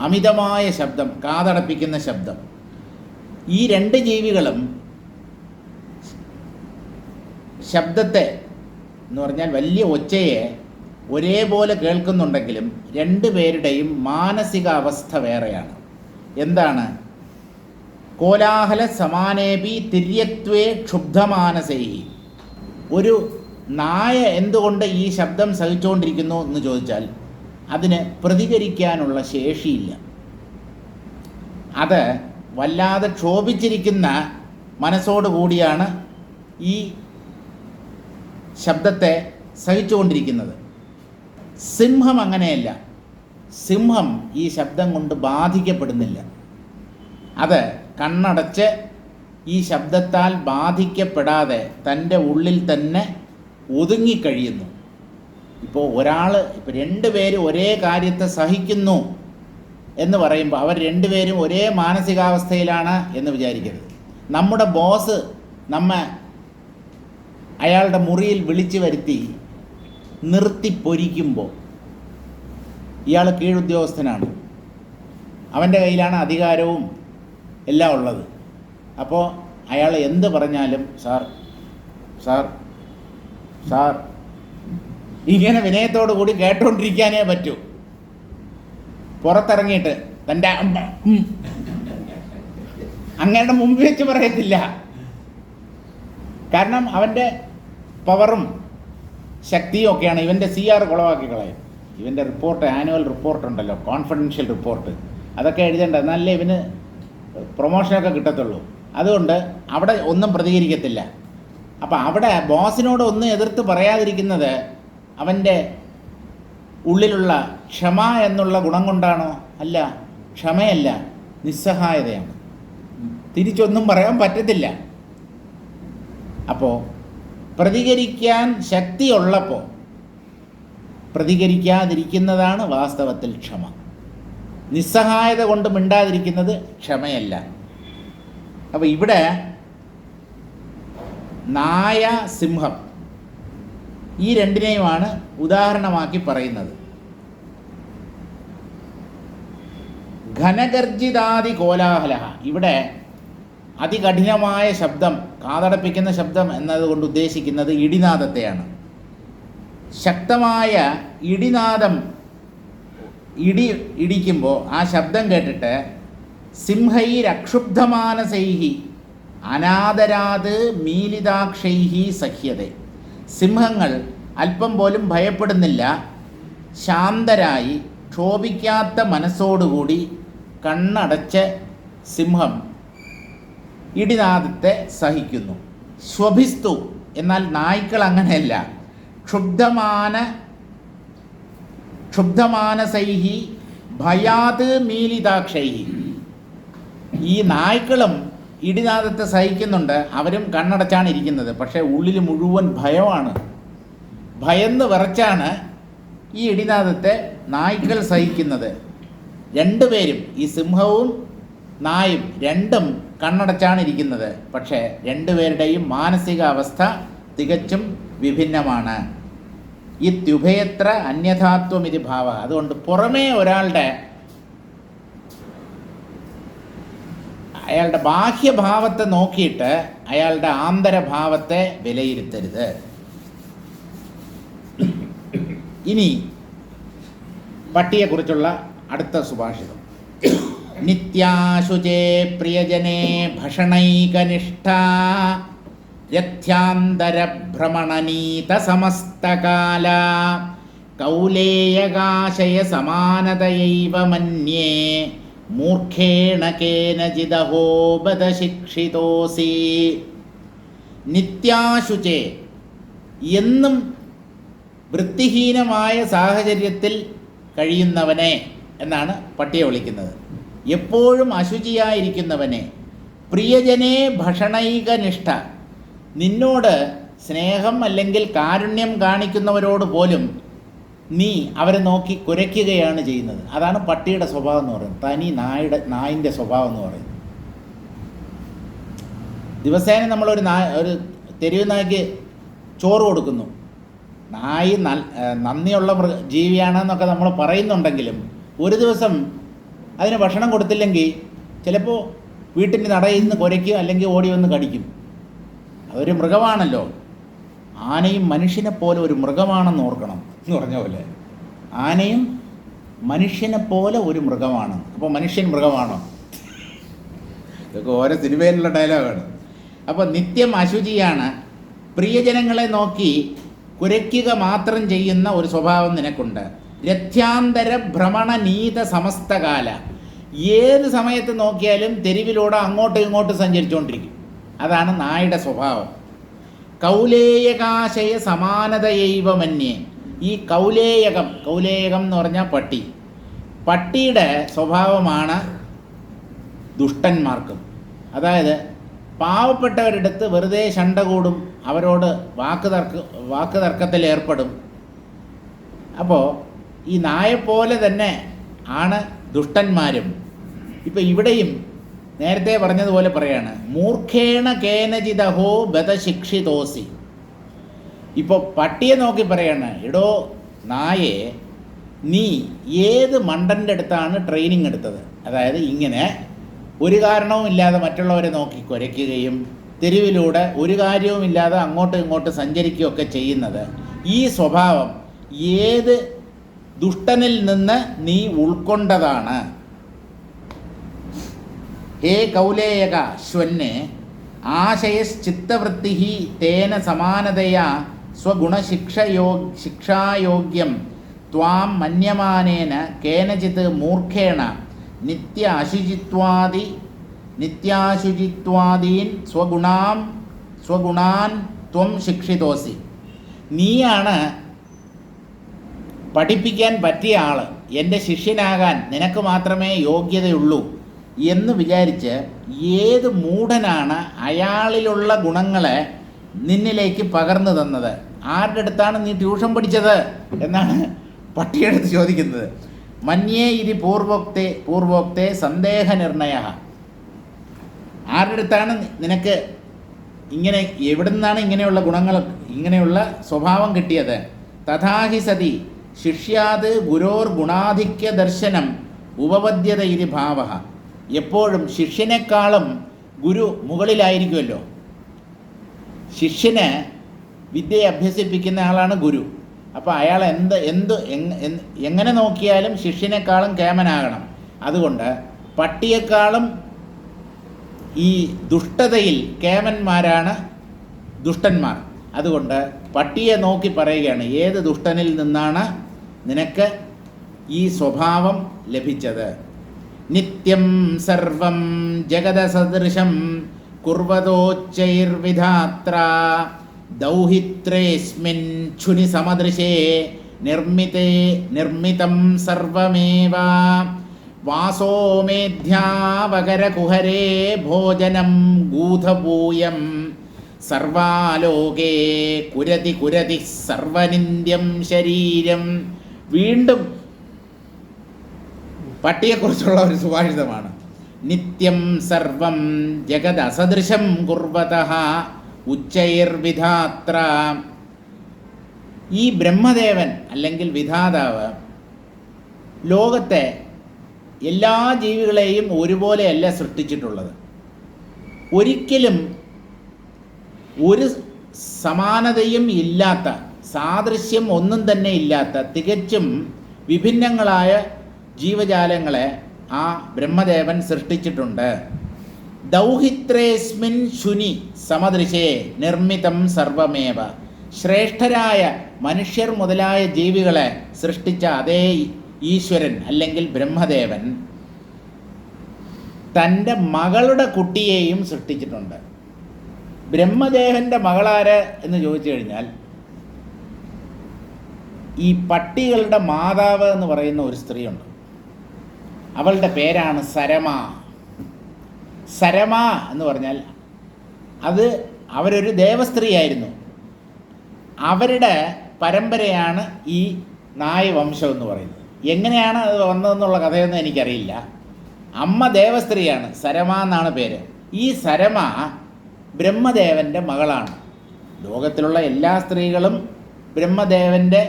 അമിതമായ ശബ്ദം, കാതടപ്പിക്കുന്ന ശബ്ദം. ഈ 2 ജീവികളും ശബ്ദത്തെ എന്ന് പറഞ്ഞാൽ വലിയ ഒച്ചയെ ഒരേപോലെ കേൾക്കുന്നുണ്ടെങ്കിലും 2 പേരുടെയും മാനസിക അവസ്ഥ വേറെയാണ്. എന്താണ്? കോലാഹല സമാനേപി തിര്യക്വേ ക്ഷുബ്ധമാനസൈഃ. ഒരു നായ എന്തുകൊണ്ട് ഈ ശബ്ദം സഹിച്ചുകൊണ്ടിരിക്കുന്നു എന്ന് ചോദിച്ചാൽ അതിന് പ്രതികരിക്കാനുള്ള ശേഷിയില്ല. അത് വല്ലാതെ ക്ഷോഭിച്ചിരിക്കുന്ന മനസ്സോടുകൂടിയാണ് ഈ ശബ്ദത്തെ സഹിച്ചുകൊണ്ടിരിക്കുന്നത്. സിംഹം അങ്ങനെയല്ല. സിംഹം ഈ ശബ്ദം കൊണ്ട് ബാധിക്കപ്പെടുന്നില്ല. അത് കണ്ണടച്ച് ഈ ശബ്ദത്താൽ ബാധിക്കപ്പെടാതെ തൻ്റെ ഉള്ളിൽ തന്നെ ഒതുങ്ങിക്കഴിയുന്നു. ഇപ്പോൾ രണ്ടുപേര് ഒരേ കാര്യത്തെ സഹിക്കുന്നു എന്ന് പറയുമ്പോൾ അവർ രണ്ടുപേരും ഒരേ മാനസികാവസ്ഥയിലാണ് എന്ന് വിചാരിക്കരുത്. നമ്മുടെ ബോസ് അയാളുടെ മുറിയിൽ വിളിച്ചു വരുത്തി നിർത്തി പൊരിക്കുമ്പോൾ ഇയാൾ കീഴുദ്യോഗസ്ഥനാണ്, അവൻ്റെ കയ്യിലാണ് അധികാരവും എല്ലാം ഉള്ളത്. അപ്പോൾ അയാൾ എന്ത് പറഞ്ഞാലും സാർ സാർ സാർ ഇങ്ങനെ വിനയത്തോടു കൂടി കേട്ടുകൊണ്ടിരിക്കാനേ പറ്റൂ. പുറത്തിറങ്ങിയിട്ട് തൻ്റെ അങ്ങയുടെ മുമ്പിൽ വെച്ച് പറയത്തില്ല. കാരണം അവൻ്റെ പവറും ശക്തിയും ഒക്കെയാണ് ഇവൻ്റെ CR കുളവാക്കി കളയും. ഇവൻ്റെ റിപ്പോർട്ട്, ആനുവൽ റിപ്പോർട്ടുണ്ടല്ലോ, കോൺഫിഡൻഷ്യൽ റിപ്പോർട്ട്, അതൊക്കെ എഴുതേണ്ട, എന്നാലേ ഇവന് പ്രൊമോഷനൊക്കെ കിട്ടത്തുള്ളൂ. അതുകൊണ്ട് അവിടെ ഒന്നും പ്രതികരിക്കത്തില്ല. അപ്പം അവിടെ ബോസിനോട് ഒന്നും എതിർത്ത് പറയാതിരിക്കുന്നത് അവൻ്റെ ഉള്ളിലുള്ള ക്ഷമ എന്നുള്ള ഗുണം കൊണ്ടാണോ? അല്ല, ക്ഷമയല്ല, നിസ്സഹായതയാണ്. തിരിച്ചൊന്നും പറയാൻ പറ്റത്തില്ല. അപ്പോൾ പ്രതികരിക്കാൻ ശക്തിയുള്ളപ്പോൾ പ്രതികരിക്കാതിരിക്കുന്നതാണ് വാസ്തവത്തിൽ ക്ഷമ. നിസ്സഹായത കൊണ്ട് മിണ്ടാതിരിക്കുന്നത് ക്ഷമയല്ല. അപ്പോൾ ഇവിടെ നായ, സിംഹം ഈ രണ്ടിനെയുമാണ് ഉദാഹരണമാക്കി പറയുന്നത്. ഘനഗർജിതാദി കോലാഹല, ഇവിടെ അതികഠിനമായ ശബ്ദം, കാതടപ്പിക്കുന്ന ശബ്ദം എന്നതുകൊണ്ട് ഉദ്ദേശിക്കുന്നത് ഇടിനാദത്തെയാണ്. ശക്തമായ ഇടിനാദം ഇടിക്കുമ്പോൾ ആ ശബ്ദം കേട്ടിട്ട് സിംഹൈരക്ഷുബ്ധമാനസൈഹി അനാദരാത് മീലിതാക്ഷൈഹി സഹ്യതേ, സിംഹങ്ങൾ അല്പം പോലും ഭയപ്പെടുന്നില്ല, ശാന്തരായി ക്ഷോഭിക്കാത്ത മനസ്സോടുകൂടി കണ്ണടച്ച് സിംഹം ഇടിനാദത്തെ സഹിക്കുന്നു. ശ്വഭിസ്തു, എന്നാൽ നായ്ക്കൾ അങ്ങനെയല്ല. ക്ഷുബ്ധമാനസൈഹി ഭയാത് മീലിതാക്ഷൈഹി, ഈ നായ്ക്കളും ഇടിനാദത്തെ സഹിക്കുന്നുണ്ട്. അവരും കണ്ണടച്ചാണ് ഇരിക്കുന്നത്, പക്ഷേ ഉള്ളിൽ മുഴുവൻ ഭയമാണ്. ഭയന്ന് വിറച്ചാണ് ഈ ഇടിനാദത്തെ നായ്ക്കൾ സഹിക്കുന്നത്. രണ്ടുപേരും, ഈ സിംഹവും നായും രണ്ടും കണ്ണടച്ചാണ് ഇരിക്കുന്നത്. പക്ഷേ രണ്ടുപേരുടെയും മാനസികാവസ്ഥ തികച്ചും വിഭിന്നമാണ്. ഇത്യുഭയത്ര അന്യഥാത്വമിതി ഭാവ. അതുകൊണ്ട് പുറമേ അയാളുടെ ബാഹ്യഭാവത്തെ നോക്കിയിട്ട് അയാളുടെ ആന്തരഭാവത്തെ വിലയിരുത്തരുത്. ഇനി പട്ടിയെക്കുറിച്ചുള്ള അടുത്ത സുഭാഷിതം. നിത്യാശുചേ പ്രിയജനേ ഭഷണൈകനിഷ്ഠ രഥ്യാന്തരഭ്രമണനീത സമസ്തകാല കൗലേയകാശയ സമാനതയൈവ മന്യേ മൂർഖേണ കേനചിദഹോ ബദ ശിക്ഷിതോസി. നിത്യാശുചേ, എന്നും വൃത്തിഹീനമായ സാഹചര്യത്തിൽ കഴിയുന്നവനെ എന്നാണ് പട്ടിയെ വിളിക്കുന്നത്. എപ്പോഴും അശുചിയായിരിക്കുന്നവനെ. പ്രിയജനേ ഭഷണൈകനിഷ്ഠ, നിന്നോട് സ്നേഹം അല്ലെങ്കിൽ കാരുണ്യം കാണിക്കുന്നവരോട് പോലും നീ അവരെ നോക്കി കുരയ്ക്കുകയാണ് ചെയ്യുന്നത്. അതാണ് പട്ടിയുടെ സ്വഭാവം എന്ന് പറയുന്നത്, തനി നായിൻ്റെ സ്വഭാവം എന്ന് പറയുന്നത്. ദിവസേന നമ്മളൊരു ഒരു തെരുവ് നായ്ക്ക് ചോറ് കൊടുക്കുന്നു. നായി നന്ദിയുള്ള ജീവിയാണെന്നൊക്കെ നമ്മൾ പറയുന്നുണ്ടെങ്കിലും ഒരു ദിവസം അതിന് ഭക്ഷണം കൊടുത്തില്ലെങ്കിൽ ചിലപ്പോൾ വീട്ടിൻ്റെ നടയിൽ നിന്ന് കുരയ്ക്കും, അല്ലെങ്കിൽ ഓടി വന്ന് കടിക്കും. അതൊരു മൃഗമാണല്ലോ. ആനയും മനുഷ്യനെപ്പോലെ ഒരു മൃഗമാണെന്ന് ഓർക്കണം എന്ന് പറഞ്ഞ പോലെ, ആനയും മനുഷ്യനെപ്പോലെ ഒരു മൃഗമാണ്. അപ്പോൾ മനുഷ്യൻ മൃഗമാണോ? ഇതൊക്കെ ഓരോ സിനിമയിലുള്ള ഡയലോഗാണ്. അപ്പോൾ നിത്യം അശുചിയാണ്. പ്രിയജനങ്ങളെ നോക്കി കുരയ്ക്കുക മാത്രം ചെയ്യുന്ന ഒരു സ്വഭാവം നിനക്കുണ്ട്. രഥ്യാന്തര ഭ്രമണ നീത സമസ്തകാല. ഏത് സമയത്ത് നോക്കിയാലും തെരുവിലൂടെ അങ്ങോട്ടും ഇങ്ങോട്ടും സഞ്ചരിച്ചുകൊണ്ടിരിക്കും. അതാണ് നായയുടെ സ്വഭാവം. കൗലേയകാശയ സമാനതയൈവ മന്യേ. ഈ കൗലേയകം എന്ന് പറഞ്ഞാൽ പട്ടി. പട്ടിയുടെ സ്വഭാവമാണ് ദുഷ്ടന്മാർക്കും. അതായത് പാവപ്പെട്ടവരെടുത്ത് വെറുതെ ശണ്ട കൂടും, അവരോട് വാക്ക് തർക്കത്തിൽ ഏർപ്പെടും. അപ്പോൾ ഈ നായെപ്പോലെ തന്നെ ആണ് ദുഷ്ടന്മാരും. ഇപ്പം ഇവിടെയും നേരത്തെ പറഞ്ഞതുപോലെ പറയാണ്, മൂർഖേണ കേനജിതഹോ ബദശിക്ഷിതോസി. ഇപ്പോൾ പട്ടിയെ നോക്കി പറയാണ്, എടോ നായെ, നീ ഏത് മണ്ടൻ്റെ അടുത്താണ് ട്രെയിനിങ് എടുത്തത്? അതായത് ഇങ്ങനെ ഒരു കാരണവുമില്ലാതെ മറ്റുള്ളവരെ നോക്കി കുരയ്ക്കുകയും തെരുവിലൂടെ ഒരു കാര്യവുമില്ലാതെ അങ്ങോട്ടും ഇങ്ങോട്ടും സഞ്ചരിക്കുകയൊക്കെ ചെയ്യുന്നത്, ഈ സ്വഭാവം ഏത് ദുഷ്ടനിൽ നിന്ന് നീ ഉൾക്കൊണ്ടതാണ്? ഹേ കൗലേയക ശ്വന്നെ ആശയശ്ചിത്തവൃത്തി തേന സമാനതയാ ശിക്ഷായോഗ്യം ത്വാം മന്യമാനേന കേനചിത് മൂർഖേണ നിത്യാശുചിത്വാദീൻ സ്വഗുണാൻ ത്വം ശിക്ഷിതോസി. നീയാണ് പഠിപ്പിക്കാൻ പറ്റിയ ആൾ, എൻ്റെ ശിഷ്യനാകാൻ നിനക്ക് മാത്രമേ യോഗ്യതയുള്ളൂ എന്ന് വിചാരിച്ച് ഏത് മൂഢനാണ് അയാളിലുള്ള ഗുണങ്ങളെ നിന്നിലേക്ക് പകർന്നു തന്നത്? ആരുടെ അടുത്താണ് നീ ട്യൂഷൻ പഠിച്ചത് എന്നാണ് പട്ടിയെടുത്ത് ചോദിക്കുന്നത്. മന്യേ ഇരി പൂർവോക്തേ സന്ദേഹനിർണയ. ആരുടെ അടുത്താണ് നിനക്ക് എവിടെ നിന്നാണ് ഇങ്ങനെയുള്ള ഗുണങ്ങൾ, ഇങ്ങനെയുള്ള സ്വഭാവം കിട്ടിയത്? തഥാഹി സതി ശിഷ്യാത് ഗുരോർ ഗുണാധിക്യ ദർശനം ഉപപദ്യത ഇരി ഭാവ. എപ്പോഴും ശിഷ്യനേക്കാളും ഗുരു മുകളിലായിരിക്കുമല്ലോ. ശിഷ്യന് വിദ്യയെ അഭ്യസിപ്പിക്കുന്ന ആളാണ് ഗുരു. അപ്പോൾ അയാൾ എങ്ങനെ നോക്കിയാലും ശിഷ്യനേക്കാളും കേമനാകണം. അതുകൊണ്ട് പട്ടിയേക്കാളും ഈ ദുഷ്ടതയിൽ കേമന്മാരാണ് ദുഷ്ടന്മാർ. അതുകൊണ്ട് പട്ടിയെ നോക്കി പറയുകയാണ്, ഏത് ദുഷ്ടനിൽ നിന്നാണ് നിനക്ക് ഈ സ്വഭാവം ലഭിച്ചത്? നിത്യം സർവം ജഗദസദൃശം കുർവതോച്ചൈർവിധാത്ര ദൗഹിത്രേസ്മിൻ ഛുനി സമദൃശേ നിർമ്മിതം സർവമേവ വാസോ മേധ്യാവകരകുഹരേ ഭോജനം ഗൂധപൂയം സർവാലോകേ കുരതി സർവനിന്ദ്യം ശരീരം. വീണ്ടും പട്ടിയെക്കുറിച്ചുള്ള ഒരു സുഭാഷിതമാണ്. നിത്യം സർവം ജഗത് അസദൃശം കുർവതഃ ഉച്ചൈർവിധാത്ര. ഈ ബ്രഹ്മദേവൻ അല്ലെങ്കിൽ വിധാതാവ് ലോകത്തെ എല്ലാ ജീവികളെയും ഒരുപോലെയല്ല സൃഷ്ടിച്ചിട്ടുള്ളത്. ഒരിക്കലും ഒരു സമാനതയും ഇല്ലാത്ത, സാദൃശ്യം ഒന്നും തന്നെ ഇല്ലാത്ത, തികച്ചും വിഭിന്നങ്ങളായ ജീവജാലങ്ങളെ ആ ബ്രഹ്മദേവൻ സൃഷ്ടിച്ചിട്ടുണ്ട്. ദൗഹിത്രേസ്മിൻ ശുനി സമദൃശേ നിർമ്മിതം സർവമേവ. ശ്രേഷ്ഠരായ മനുഷ്യർ മുതലായ ജീവികളെ സൃഷ്ടിച്ച അതേ ഈശ്വരൻ അല്ലെങ്കിൽ ബ്രഹ്മദേവൻ തൻ്റെ മകളുടെ കുട്ടിയെയും സൃഷ്ടിച്ചിട്ടുണ്ട്. ബ്രഹ്മദേവൻ്റെ മകളാര് എന്ന് ചോദിച്ചു കഴിഞ്ഞാൽ, ഈ പട്ടികളുടെ മാതാവ് എന്ന് പറയുന്ന ഒരു സ്ത്രീയുണ്ട്. അവളുടെ പേരാണ് സരമ. സരമ എന്ന് പറഞ്ഞാൽ അവരൊരു ദേവസ്ത്രീയായിരുന്നു. അവരുടെ പരമ്പരയാണ് ഈ നായ വംശം എന്ന് പറയുന്നത്. എങ്ങനെയാണ് അത് വന്നതെന്നുള്ള കഥയൊന്നും എനിക്കറിയില്ല. അമ്മ ദേവസ്ത്രീയാണ്, സരമ എന്നാണ് പേര്. ഈ സരമ ബ്രഹ്മദേവൻ്റെ മകളാണ്. ലോകത്തിലുള്ള എല്ലാ സ്ത്രീകളും ബ്രഹ്മദേവൻ്റെ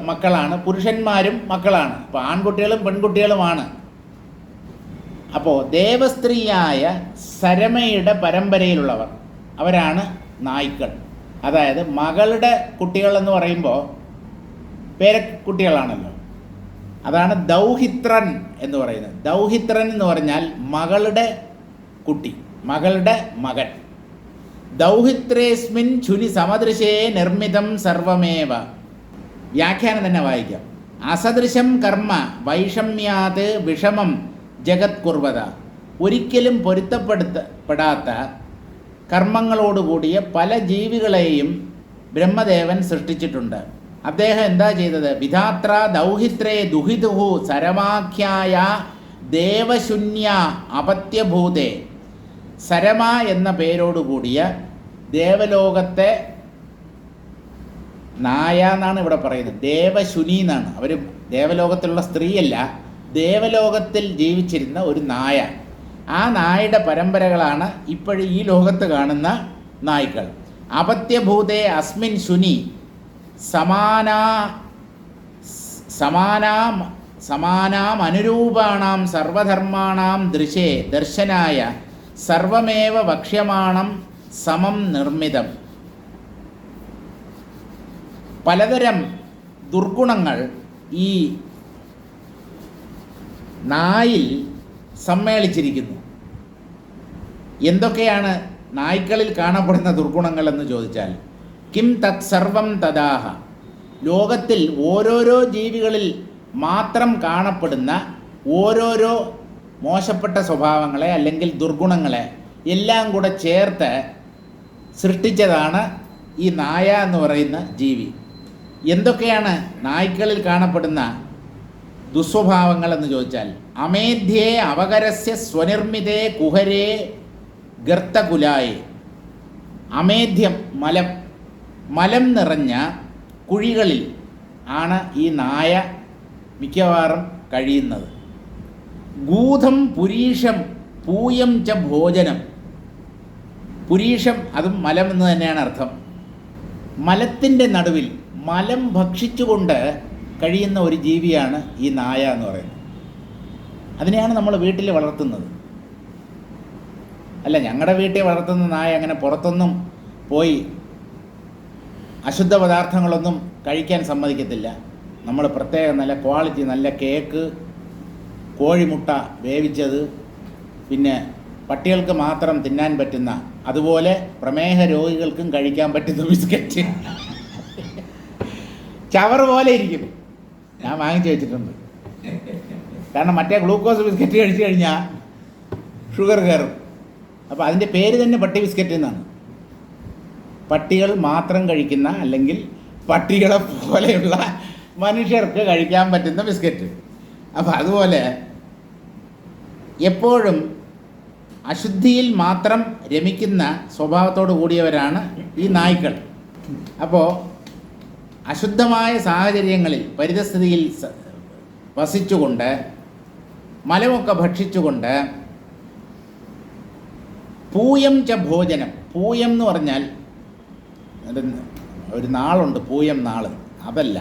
മക്കളാണ്. പുരുഷന്മാരും മക്കളാണ്. അപ്പോൾ ആൺകുട്ടികളും പെൺകുട്ടികളുമാണ്. അപ്പോൾ ദേവസ്ത്രീയായ സരമയുടെ പരമ്പരയിലുള്ളവർ അവരാണ് നായ്ക്കൾ. അതായത് മകളുടെ കുട്ടികളെന്ന് പറയുമ്പോൾ പേരക്കുട്ടികളാണല്ലോ. അതാണ് ദൗഹിത്രൻ എന്ന് പറയുന്നത്. ദൗഹിത്രൻ എന്ന് പറഞ്ഞാൽ മകളുടെ കുട്ടി, മകളുടെ മകൻ. ദൗഹിത്രേസ്മിൻ ഛുനി സമദൃശേ നിർമ്മിതം സർവമേവ. വ്യാഖ്യാനം തന്നെ വായിക്കാം. അസദൃശം കർമ്മ വൈഷമ്യാത് വിഷമം ജഗത് കുർവത. ഒരിക്കലും പൊരുത്തപ്പെടാത്ത കർമ്മങ്ങളോടുകൂടിയ പല ജീവികളെയും ബ്രഹ്മദേവൻ സൃഷ്ടിച്ചിട്ടുണ്ട്. അദ്ദേഹം എന്താ ചെയ്തത്? വിധാത്ര ദൗഹിത്രേ ദുഹിതുഹു സരമാഖ്യായ ദേവശൂന്യ അപത്യഭൂതേ. സരമ എന്ന പേരോടുകൂടിയ ദേവലോകത്തെ നായ എന്നാണ് ഇവിടെ പറയുന്നത്, ദേവശുനി എന്നാണ്. അവർ ദേവലോകത്തിലുള്ള സ്ത്രീയല്ല, ദേവലോകത്തിൽ ജീവിച്ചിരുന്ന ഒരു നായ. ആ നായയുടെ പരമ്പരകളാണ് ഇപ്പോഴും ഈ ലോകത്ത് കാണുന്ന നായ്ക്കൾ. അപത്യഭൂതേ അസ്മിൻ ശുനി സമാനാം അനുരൂപാണാം സർവധർമാണാം ദർശനായ സർവമേവ വക്ഷ്യമാണം സമം നിർമ്മിതം. പലതരം ദുർഗുണങ്ങൾ ഈ നായിൽ സമ്മേളിച്ചിരിക്കുന്നു. എന്തൊക്കെയാണ് നായ്ക്കളിൽ കാണപ്പെടുന്ന ദുർഗുണങ്ങളെന്ന് ചോദിച്ചാൽ, കിം തത് സർവം തദാഹ. ലോകത്തിൽ ഓരോരോ ജീവികളിൽ മാത്രം കാണപ്പെടുന്ന ഓരോരോ മോശപ്പെട്ട സ്വഭാവങ്ങളെ അല്ലെങ്കിൽ ദുർഗുണങ്ങളെ എല്ലാം കൂടെ ചേർത്ത് സൃഷ്ടിച്ചതാണ് ഈ നായ എന്ന് പറയുന്ന ജീവി. എന്തൊക്കെയാണ് നായ്ക്കളിൽ കാണപ്പെടുന്ന ദുസ്വഭാവങ്ങളെന്ന് ചോദിച്ചാൽ, അമേധ്യേ അവകരസ്യ സ്വനിർമ്മിതേ കുഹരേ ഗർത്തകുലായേ. അമേധ്യം മലം നിറഞ്ഞ കുഴികളിൽ ആണ് ഈ നായ മിക്കവാറും കഴിയുന്നത്. ഗൂധം പുരീഷം പൂയം ച ഭോജനം. പുരീഷം അതും മലം എന്ന് തന്നെയാണ് അർത്ഥം. മലത്തിൻ്റെ നടുവിൽ മലം ഭക്ഷിച്ചുകൊണ്ട് കഴിയുന്ന ഒരു ജീവിയാണ് ഈ നായ എന്ന് പറയുന്നത്. അതിനെയാണ് നമ്മൾ വീട്ടിൽ വളർത്തുന്നത്. അല്ല, ഞങ്ങളുടെ വീട്ടിൽ വളർത്തുന്ന നായ അങ്ങനെ പുറത്തൊന്നും പോയി അശുദ്ധ പദാർത്ഥങ്ങളൊന്നും കഴിക്കാൻ സമ്മതിക്കത്തില്ല. നമ്മൾ പ്രത്യേകം നല്ല ക്വാളിറ്റി, നല്ല കേക്ക്, കോഴിമുട്ട വേവിച്ചത്, പിന്നെ പട്ടികൾക്ക് മാത്രം തിന്നാൻ പറ്റുന്ന, അതുപോലെ പ്രമേഹ രോഗികൾക്കും കഴിക്കാൻ പറ്റുന്ന ബിസ്ക്കറ്റ് ചവറ് പോലെ ഇരിക്കും. ഞാൻ വാങ്ങിച്ചു വെച്ചിട്ടുണ്ട്. കാരണം മറ്റേ ഗ്ലൂക്കോസ് ബിസ്ക്കറ്റ് കഴിച്ചു കഴിഞ്ഞാൽ ഷുഗർ കയറും. അപ്പോൾ അതിൻ്റെ പേര് തന്നെ പട്ടി ബിസ്ക്കറ്റ് എന്നാണ്. പട്ടികൾ മാത്രം കഴിക്കുന്ന അല്ലെങ്കിൽ പട്ടികളെ പോലെയുള്ള മനുഷ്യർക്ക് കഴിക്കാൻ പറ്റുന്ന ബിസ്ക്കറ്റ്. അപ്പോൾ അതുപോലെ എപ്പോഴും അശുദ്ധിയിൽ മാത്രം രമിക്കുന്ന സ്വഭാവത്തോടു കൂടിയവരാണ് ഈ നായ്ക്കൾ. അപ്പോൾ അശുദ്ധമായ സാഹചര്യങ്ങളിൽ പരിതസ്ഥിതിയിൽ വസിച്ചുകൊണ്ട് മലമൊക്കെ ഭക്ഷിച്ചുകൊണ്ട് പൂയം ച ഭോജനം. പൂയം എന്ന് പറഞ്ഞാൽ ഒരു നാളുണ്ട്, പൂയം നാള്. അതല്ല,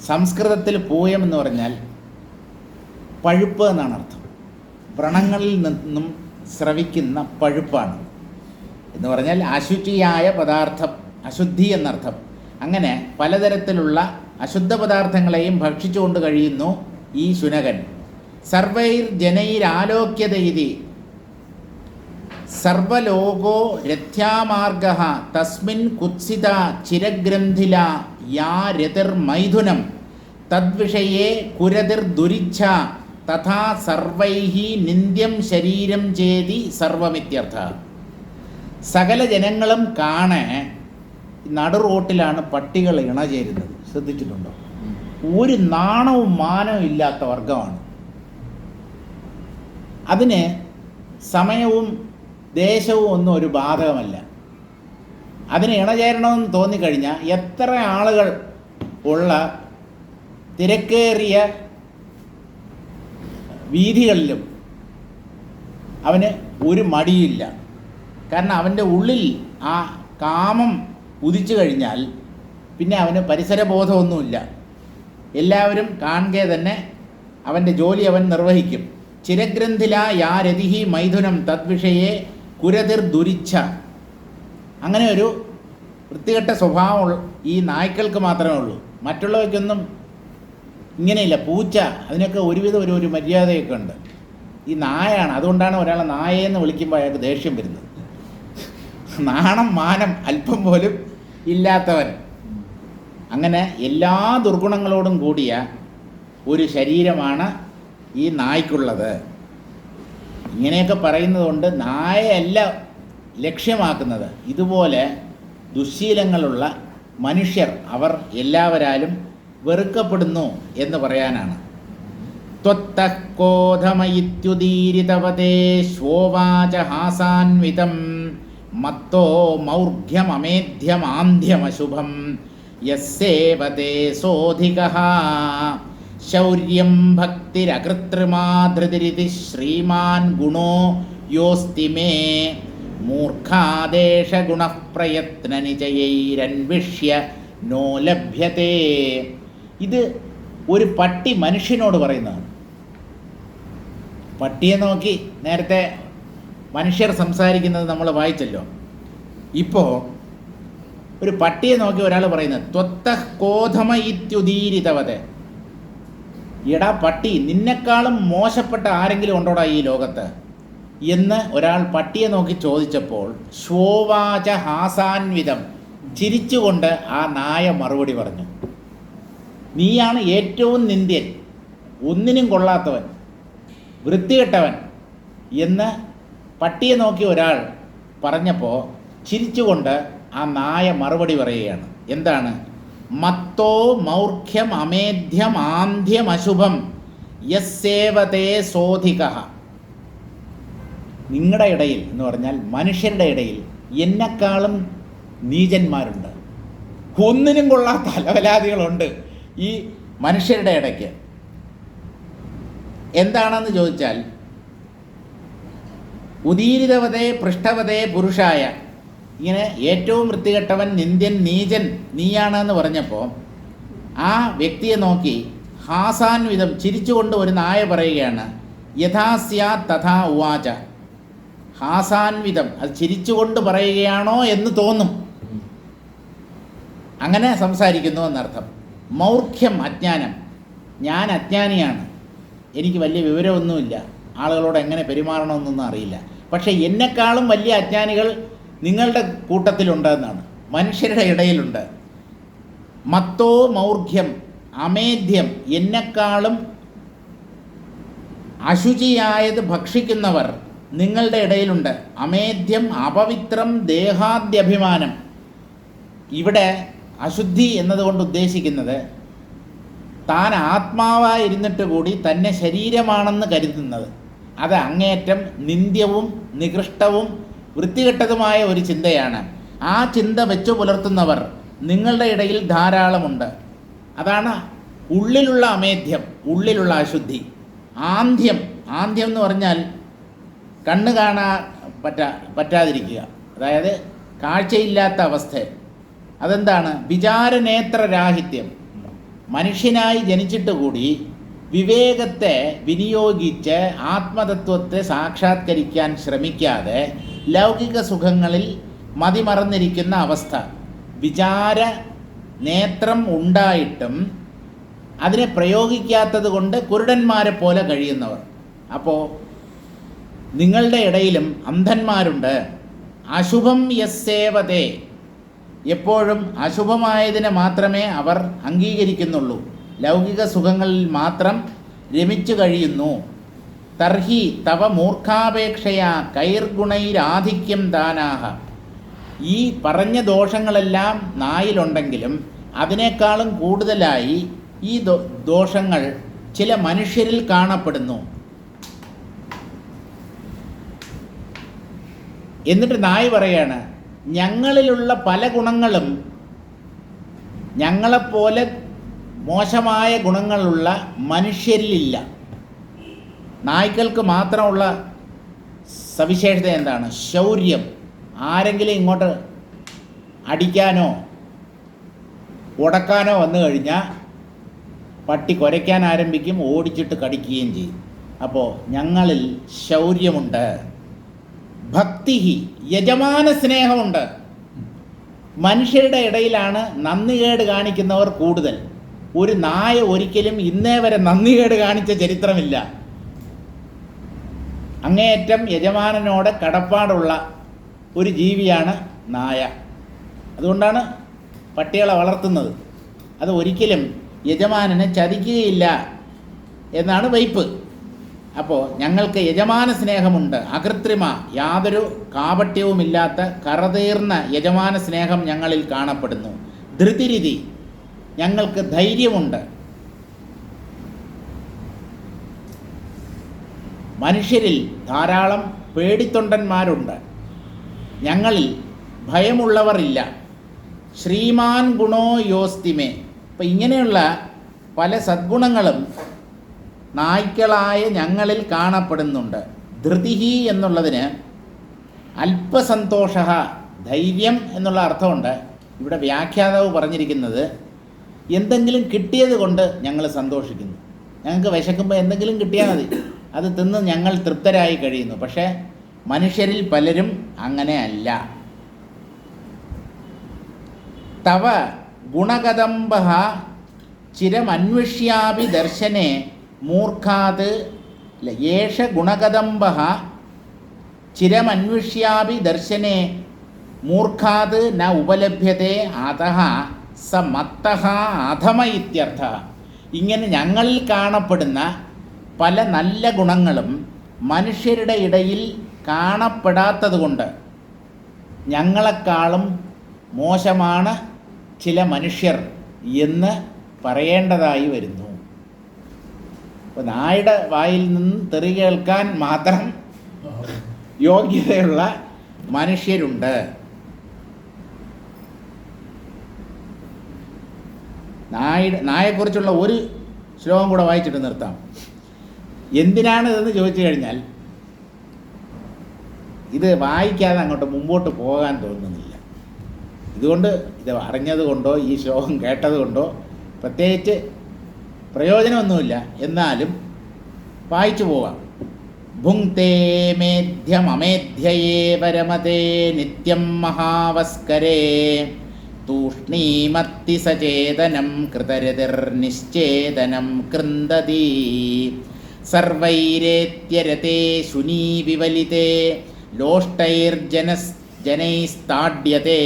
സംസ്കൃതത്തിൽ പൂയം എന്ന് പറഞ്ഞാൽ പഴുപ്പ് എന്നാണ് അർത്ഥം. വ്രണങ്ങളിൽ നിന്നും സ്രവിക്കുന്ന പഴുപ്പാണ് എന്ന് പറഞ്ഞാൽ അശുചിയായ പദാർത്ഥം, അശുദ്ധി എന്നർത്ഥം. അങ്ങനെ പലതരത്തിലുള്ള അശുദ്ധ പദാർത്ഥങ്ങളെയും ഭക്ഷിച്ചുകൊണ്ട് കഴിയുന്നു ഈ ശുനകൻ. സർവൈർ ജനൈരാലോക്യതയിതി സർവലോകോ രഥ്യാമാർഗ തസ്മിൻ കുത്സിത ചിരഗ്രന്ഥില യാ രതിർമൈഥുനം തദ്വിഷയേ കുരതിർദുരിച്ഛ തഥാ സർവൈഹി നിന്ദ്യം ശരീരം ചേതി സർവമിത്യർത്ഥ. സകല ജനങ്ങളും കാണേ നടു റോട്ടിലാണ് പട്ടികൾ ഇണചേരുന്നത്. ശ്രദ്ധിച്ചിട്ടുണ്ടോ? ഒരു നാണവും മാനവും ഇല്ലാത്ത വർഗമാണ്. അതിന് സമയവും ദേശവും ഒന്നും ഒരു ബാധകമല്ല. അതിന് ഇണചേരണമെന്ന് തോന്നിക്കഴിഞ്ഞാൽ എത്ര ആളുകൾ ഉള്ള തിരക്കേറിയ വീഥികളിലും അവന് ഒരു മടിയില്ല. കാരണം അവൻ്റെ ഉള്ളിൽ ആ കാമം ഉദിച്ചു കഴിഞ്ഞാൽ പിന്നെ അവന് പരിസരബോധമൊന്നുമില്ല. എല്ലാവരും കാണുക തന്നെ അവൻ്റെ ജോലി അവൻ നിർവഹിക്കും. ചിരഗ്രന്ഥില യാ രതിഹി മൈഥുനം തദ്വിഷയെ കുരതിർ ദുരിച്ഛ. അങ്ങനെ ഒരു വൃത്തികെട്ട സ്വഭാവം ഈ നായ്ക്കൾക്ക് മാത്രമേ ഉള്ളൂ. മറ്റുള്ളവയ്ക്കൊന്നും ഇങ്ങനെയില്ല. പൂച്ച, അതിനൊക്കെ ഒരുവിധം ഒരു മര്യാദയൊക്കെ ഉണ്ട്. ഈ നായാണ്. അതുകൊണ്ടാണ് ഒരാളെ നായയെന്ന് വിളിക്കുമ്പോൾ അയാൾക്ക് ദേഷ്യം വരുന്നത്. നാണം മാനം അല്പം പോലും ഇല്ലാത്തവൻ. അങ്ങനെ എല്ലാ ദുർഗുണങ്ങളോടും കൂടിയ ഒരു ശരീരമാണ് ഈ നായ്ക്കുള്ളത്. ഇങ്ങനെയൊക്കെ പറയുന്നതുകൊണ്ട് നായയല്ല ലക്ഷ്യമാക്കുന്നത്. ഇതുപോലെ ദുശ്ശീലങ്ങളുള്ള മനുഷ്യർ അവർ എല്ലാവരാലും വെറുക്കപ്പെടുന്നു എന്ന് പറയാനാണ്. ത്വത്തഃ കോധമയിത്യുദീരിതവതേ ശ്വോവാച ഹാസാൻവിതം മത്തോ മൗർഘ്യമമേധ്യമാന്ധ്യമശുഭം യസ്സേവതേ സോധികഃ ശൗര്യം ഭക്തിരകൃത്രിമാധൃതിരിതി ശ്രീമാൻ ഗുണോ യോസ്തി മേ മൂർഖാദേശഗുണഃ പ്രയത്നനിചയൈരന്വിഷ്യ നോ ലഭ്യതേ. ഇത് ഒരു പട്ടി മനുഷ്യനോട് പറയുന്നതാണ്. പട്ടിയെ നോക്കി നേരത്തെ മനുഷ്യർ സംസാരിക്കുന്നത് നമ്മൾ വായിച്ചല്ലോ. ഇപ്പോൾ ഒരു പട്ടിയെ നോക്കി ഒരാൾ പറയുന്നത് ത്വത്തഃ കോധമ ഇത്യുദീരിതവത്. എടാ പട്ടി, നിന്നെക്കാളും മോശപ്പെട്ട ആരെങ്കിലും ഉണ്ടോടാ ഈ ലോകത്ത് എന്ന് ഒരാൾ പട്ടിയെ നോക്കി ചോദിച്ചപ്പോൾ ശ്വോവാച ഹാസാൻവിതം, ചിരിച്ചുകൊണ്ട് ആ നായ മറുപടി പറഞ്ഞു, നീയാണ് ഏറ്റവും നിന്ദ്യൻ, ഒന്നിനും കൊള്ളാത്തവൻ, വൃത്തികെട്ടവൻ എന്ന് പട്ടിയെ നോക്കി ഒരാൾ പറഞ്ഞപ്പോൾ ചിരിച്ചുകൊണ്ട് ആ നായ മറുപടി പറയുകയാണ്. എന്താണ്? മത്തോ മൗർഘ്യം അമേധ്യം ആന്ധ്യം അശുഭം യസ്സേവതേ സോധികഃ. നിങ്ങളുടെ ഇടയിൽ എന്ന് പറഞ്ഞാൽ മനുഷ്യരുടെ ഇടയിൽ എന്നെക്കാളും നീചന്മാരുണ്ട്, ഒന്നിനും കൊള്ളാത്ത അലവലാദികളുണ്ട് ഈ മനുഷ്യരുടെ ഇടയ്ക്ക്. എന്താണെന്ന് ചോദിച്ചാൽ ഉദീരിതവതേ പൃഷ്ഠവതേ പുരുഷായ, ഇങ്ങനെ ഏറ്റവും വൃത്തികെട്ടവൻ, നിന്ദ്യൻ, നീചൻ നീയാണെന്ന് പറഞ്ഞപ്പോൾ ആ വ്യക്തിയെ നോക്കി ഹാസാൻവിധം ചിരിച്ചുകൊണ്ട് ഒരു നായ പറയുകയാണ്, യഥാ സ്യാത് തഥാ ഉവാച. ഹാസാൻവിധം, അത് ചിരിച്ചുകൊണ്ട് പറയുകയാണോ എന്ന് തോന്നും, അങ്ങനെ സംസാരിക്കുന്നു എന്നർത്ഥം. മൗർഘ്യം, അജ്ഞാനം, ഞാൻ അജ്ഞാനിയാണ്, എനിക്ക് വലിയ വിവരമൊന്നുമില്ല, ആളുകളോട് എങ്ങനെ പെരുമാറണമെന്നൊന്നും അറിയില്ല, പക്ഷേ എന്നെക്കാളും വലിയ അജ്ഞാനികൾ നിങ്ങളുടെ കൂട്ടത്തിലുണ്ടെന്നാണ്, മനുഷ്യരുടെ ഇടയിലുണ്ട്. മത്തോ മൗർഘ്യം അമേധ്യം, എന്നെക്കാളും അശുചിയായത് ഭക്ഷിക്കുന്നവർ നിങ്ങളുടെ ഇടയിലുണ്ട്. അമേധ്യം അപവിത്രം ദേഹാദ്യഭിമാനം. ഇവിടെ അശുദ്ധി എന്നതുകൊണ്ട് ഉദ്ദേശിക്കുന്നത് താൻ ആത്മാവായിരുന്നിട്ട് കൂടി തന്നെ ശരീരമാണെന്ന് കരുതുന്നത്. അത് അങ്ങേയറ്റം നിന്ദ്യവും നികൃഷ്ടവും വൃത്തികെട്ടതുമായ ഒരു ചിന്തയാണ്. ആ ചിന്ത വെച്ചു പുലർത്തുന്നവർ നിങ്ങളുടെ ഇടയിൽ ധാരാളമുണ്ട്. അതാണ് ഉള്ളിലുള്ള അമേധ്യം, ഉള്ളിലുള്ള അശുദ്ധി. ആന്ധ്യം, ആന്ധ്യം എന്ന് പറഞ്ഞാൽ കണ്ണ് കാണാൻ പറ്റാതിരിക്കുക, അതായത് കാഴ്ചയില്ലാത്ത അവസ്ഥ. അതെന്താണ്? വിചാരനേത്രരാഹിത്യം. മനുഷ്യനായി ജനിച്ചിട്ട് കൂടി വിവേകത്തെ വിനിയോഗിച്ച് ആത്മതത്വത്തെ സാക്ഷാത്കരിക്കാൻ ശ്രമിക്കാതെ ലൗകിക സുഖങ്ങളിൽ മതിമറന്നിരിക്കുന്ന അവസ്ഥ. വിചാര നേത്രം ഉണ്ടായിട്ടും അതിനെ പ്രയോഗിക്കാത്തത് കൊണ്ട് കുരുടന്മാരെ പോലെ കഴിയുന്നവർ. അപ്പോൾ നിങ്ങളുടെ ഇടയിലും അന്ധന്മാരുണ്ട്. അശുഭം യസ്സേവതേ, എപ്പോഴും അശുഭമായതിനെ മാത്രമേ അവർ അംഗീകരിക്കുന്നുള്ളൂ, ലൗകിക സുഖങ്ങളിൽ മാത്രം രമിച്ചു കഴിയുന്നു. തർഹി തവ മൂർഖാപേക്ഷയാ കൈർഗുണൈരാധിക്യം ദാനാഹ. ഈ പറഞ്ഞ ദോഷങ്ങളെല്ലാം നായിലുണ്ടെങ്കിലും അതിനേക്കാളും കൂടുതലായി ഈ ദോഷങ്ങൾ ചില മനുഷ്യരിൽ കാണപ്പെടുന്നു. എന്നിട്ട് നായ് പറയാണ്, ഞങ്ങളിലുള്ള പല ഗുണങ്ങളും ഞങ്ങളെപ്പോലെ മോശമായ ഗുണങ്ങളുള്ള മനുഷ്യരിലില്ല. നായ്ക്കൾക്ക് മാത്രമുള്ള സവിശേഷത എന്താണ്? ശൗര്യം. ആരെങ്കിലും ഇങ്ങോട്ട് അടിക്കാനോ ഉടക്കാനോ വന്നു കഴിഞ്ഞാൽ പട്ടി കുരയ്ക്കാൻ ആരംഭിക്കും, ഓടിച്ചിട്ട് കടിക്കുകയും ചെയ്യും. അപ്പോൾ ഞങ്ങളിൽ ശൗര്യമുണ്ട്. ഭക്തി, യജമാന സ്നേഹമുണ്ട്. മനുഷ്യരുടെ ഇടയിലാണ് നന്ദികേട് കാണിക്കുന്നവർ കൂടുതൽ. ഒരു നായ ഒരിക്കലും ഇന്നേ വരെ നന്ദികേട് കാണിച്ച ചരിത്രമില്ല. അങ്ങേയറ്റം യജമാനനോട് കടപ്പാടുള്ള ഒരു ജീവിയാണ് നായ. അതുകൊണ്ടാണ് പട്ടികളെ വളർത്തുന്നത്. അത് ഒരിക്കലും യജമാനനെ ചതിക്കുകയില്ല എന്നാണ് വയ്പ്. അപ്പോൾ ഞങ്ങൾക്ക് യജമാന സ്നേഹമുണ്ട്, അകൃത്രിമ, യാതൊരു കാപട്യവുമില്ലാത്ത കറതീർന്ന യജമാന സ്നേഹം ഞങ്ങളിൽ കാണപ്പെടുന്നു. ധൃതിരിതി, ഞങ്ങൾക്ക് ധൈര്യമുണ്ട്. മനുഷ്യരിൽ ധാരാളം പേടിത്തൊണ്ടന്മാരുണ്ട്, ഞങ്ങളിൽ ഭയമുള്ളവരില്ല. ശ്രീമാൻ ഗുണോ യോസ്തിമേ. അപ്പം ഇങ്ങനെയുള്ള പല സദ്ഗുണങ്ങളും നായ്ക്കളായ ഞങ്ങളിൽ കാണപ്പെടുന്നുണ്ട്. ധൃതിഹി എന്നുള്ളതിന് അല്പസന്തോഷ, ധൈര്യം എന്നുള്ള അർത്ഥമുണ്ട്. ഇവിടെ വ്യാഖ്യാതാവ് പറഞ്ഞിരിക്കുന്നത് എന്തെങ്കിലും കിട്ടിയത് കൊണ്ട് ഞങ്ങൾ സന്തോഷിക്കുന്നു. ഞങ്ങൾക്ക് വിശക്കുമ്പോൾ എന്തെങ്കിലും കിട്ടിയാൽ മതി, അത് തിന്ന് ഞങ്ങൾ തൃപ്തരായി കഴിയുന്നു. പക്ഷേ മനുഷ്യരിൽ പലരും അങ്ങനെയല്ല. തവ ഗുണകദംബ ചിരമന്വിഷ്യാപി ദർശനെ മൂർഖാത് യേഷ ഗുണകദംബ ചിരമന്വിഷ്യാപി ദർശനെ മൂർഖാത് ന ഉപലഭ്യത്തെ അതഃ സ മത്തഃ അധമ ഇത്യർത്ഥ. ഇങ്ങനെ ഞങ്ങളിൽ കാണപ്പെടുന്ന പല നല്ല ഗുണങ്ങളും മനുഷ്യരുടെ ഇടയിൽ കാണപ്പെടാത്തതുകൊണ്ട് ഞങ്ങളെക്കാളും മോശമാണ് ചില മനുഷ്യർ എന്ന് പറയേണ്ടതായി വരുന്നു. അപ്പോൾ നായുടെ വായിൽ നിന്ന് തെറി കേൾക്കാൻ മാത്രം യോഗ്യതയുള്ള മനുഷ്യരുണ്ട്. നായെക്കുറിച്ചുള്ള ഒരു ശ്ലോകം കൂടെ വായിച്ചിട്ട് നിർത്താം. എന്തിനാണ് ഇതെന്ന് ചോദിച്ചു കഴിഞ്ഞാൽ ഇത് വായിക്കാതെ അങ്ങോട്ട് മുമ്പോട്ട് പോകാൻ തോന്നുന്നില്ല. ഇതുകൊണ്ട് ഇത് അറിഞ്ഞതുകൊണ്ടോ ഈ ശ്ലോകം കേട്ടതുകൊണ്ടോ പ്രത്യേകിച്ച് പ്രയോജനമൊന്നുമില്ല. എന്നാലും വായിച്ചു പോകാം. ഭുങ്ക്തേ മേധ്യമേധ്യയേവ രമതേ നിത്യം മഹാവസ്കരേ തൂഷ്ണീമത്തി സചേതനം കൃതരതിർനിശ്ചേതനം കൃന്ദതി സർവൈരേത്യരതേ ശുനീ വിവലിതേ ലോഷ്ടൈർജനൈസ്താഡ്യത്തെ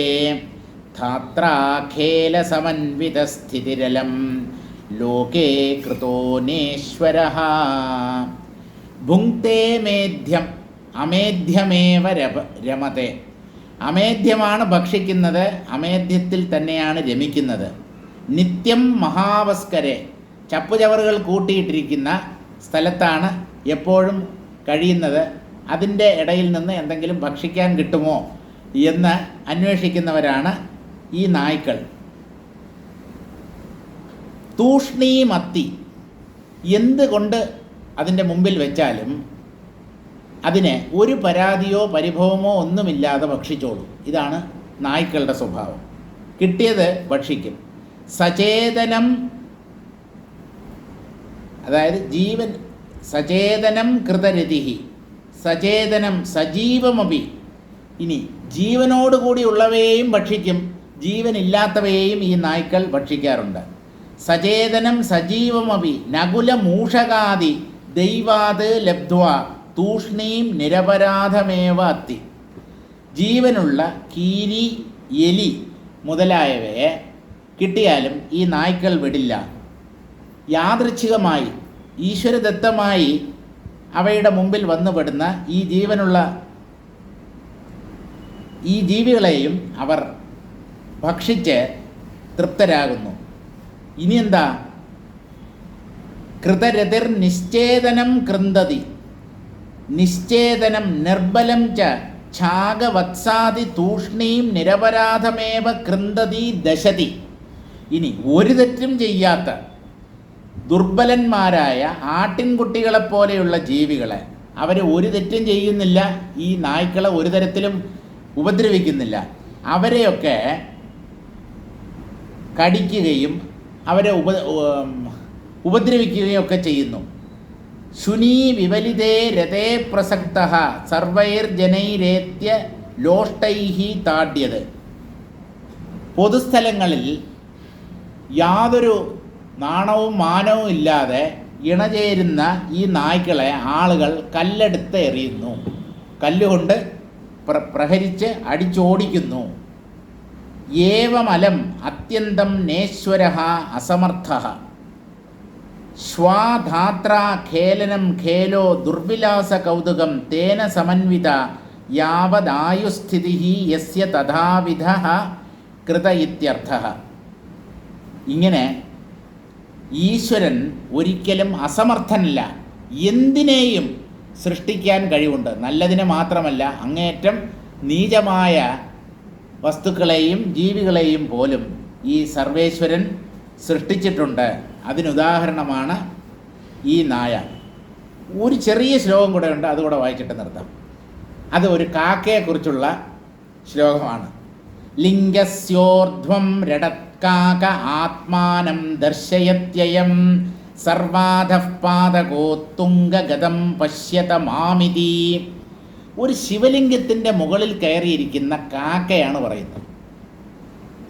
ധാത്രാഖേലസമന്വിതസ്ഥിതിരലം ലോകേ കൃതോനേശ്വരഃ. ഭുങ്ക്തേ മേധ്യം അമേധ്യമേവ രമതേ. അമേധ്യമാണ് ഭക്ഷിക്കുന്നത്, അമേധ്യത്തിൽ തന്നെയാണ് രമിക്കുന്നത്. നിത്യം മഹാവസ്കരെ, ചപ്പുചവറുകൾ കൂട്ടിയിട്ടിരിക്കുന്ന സ്ഥലത്താണ് എപ്പോഴും കഴിയുന്നത്. അതിൻ്റെ ഇടയിൽ നിന്ന് എന്തെങ്കിലും ഭക്ഷിക്കാൻ കിട്ടുമോ എന്ന് അന്വേഷിക്കുന്നവരാണ് ഈ നായ്ക്കൾ. തൂഷ്ണീമത്തി, എന്തുകൊണ്ട് അതിൻ്റെ മുമ്പിൽ വെച്ചാലും അതിന് ഒരു പരാതിയോ പരിഭവമോ ഒന്നുമില്ലാതെ ഭക്ഷിച്ചോളും. ഇതാണ് നായ്ക്കളുടെ സ്വഭാവം. കിട്ടിയത് ഭക്ഷിക്കും. സചേതനം, അതായത് ജീവൻ, സചേതനം കൃതരതിഹി, സചേതനം സജീവമപി. ഇനി ജീവനോടുകൂടിയുള്ളവയെയും ഭക്ഷിക്കും, ജീവനില്ലാത്തവയെയും ഈ നായ്ക്കൾ ഭക്ഷിക്കാറുണ്ട്. സചേതനം സജീവമപി നകുലമൂഷകാദി ദൈവാത് ലബ്ധ്വാ തൂഷ്ണീം നിരപരാധമേവ അത്തി. ജീവനുള്ള കീരി, എലി മുതലായവയെ കിട്ടിയാലും ഈ നായ്ക്കൾ വിടില്ല. യാദൃച്ഛികമായി ഈശ്വരദത്തമായി അവയുടെ മുമ്പിൽ വന്നുപെടുന്ന ഈ ജീവനുള്ള ഈ ജീവികളെയും അവർ ഭക്ഷിച്ച് തൃപ്തരാകുന്നു. ഇനി എന്താ? കൃതരതിർ നിശ്ചേതനം കൃന്ദതി. നിശ്ചേതനം നിർബലം ച ഛാഗവത്സാദി തൂഷ്ണീം നിരപരാധമേവ കൃന്ദതി ദശതി. ഇനി ഒരു തെറ്റും ചെയ്യാത്ത ദുർബലന്മാരായ ആട്ടിൻകുട്ടികളെപ്പോലെയുള്ള ജീവികളെ അവർ ഒരു തെറ്റും ചെയ്യുന്നില്ല, ഈ നായ്ക്കളെ ഒരു തരത്തിലും ഉപദ്രവിക്കുന്നില്ല. അവരെയൊക്കെ കടിക്കുകയും അവരെ ഉപദ്രവിക്കുകയും ഒക്കെ ചെയ്യുന്നു. ശുനീ വിവലിതേ രഥേ പ്രസക്തഃ സർവൈർജനൈരേത്യ ലോഷ്ടൈഹി താഡ്യത്. പൊതുസ്ഥലങ്ങളിൽ യാതൊരു നാണവും മാനവും ഇല്ലാതെ ഇണചേരുന്ന ഈ നായ്ക്കളെ ആളുകൾ കല്ലെടുത്ത് എറിയുന്നു, കല്ലുകൊണ്ട് പ്രഹരിച്ച് അടിച്ചോടിക്കുന്നു. ഏവമലം അത്യന്തം നേശ്വരഃ അസമർത്ഥഃ ശ്വാധാത്രാ ഖേലനം ഖേലോ ദുർവിലാസ കൗതുകം തേന സമന്വിത യാവദായുസ്ഥിതിഃ യസ്യ തഥാവിധഃ കൃത ഇത്യർത്ഥഃ. ഇങ്ങനെ ഈശ്വരൻ ഒരിക്കലും അസമർത്ഥനല്ല. എന്തിനേയും സൃഷ്ടിക്കാൻ കഴിവുണ്ട്. നല്ലതിനെ മാത്രമല്ല, അങ്ങേയറ്റം നീചമായ വസ്തുക്കളെയും ജീവികളെയും പോലും ഈ സർവേശ്വരൻ സൃഷ്ടിച്ചിട്ടുണ്ട്. അതിനുദാഹരണമാണ് ഈ നായ. ഒരു ചെറിയ ശ്ലോകം കൂടെ ഉണ്ട്, അതുകൂടെ വായിച്ചിട്ട് നിർത്താം. അത് ഒരു കാക്കയെക്കുറിച്ചുള്ള ശ്ലോകമാണ്. ലിംഗസ്യോർധ്വം രടത്കാക ആത്മാനം ദർശയത്യയം സർവാധഃ പാദകോത്തുംഗഗതം പശ്യത മാമിതി. ഒരു ശിവലിംഗത്തിൻ്റെ മുകളിൽ കയറിയിരിക്കുന്ന കാക്കയാണ് പറയുന്നത്.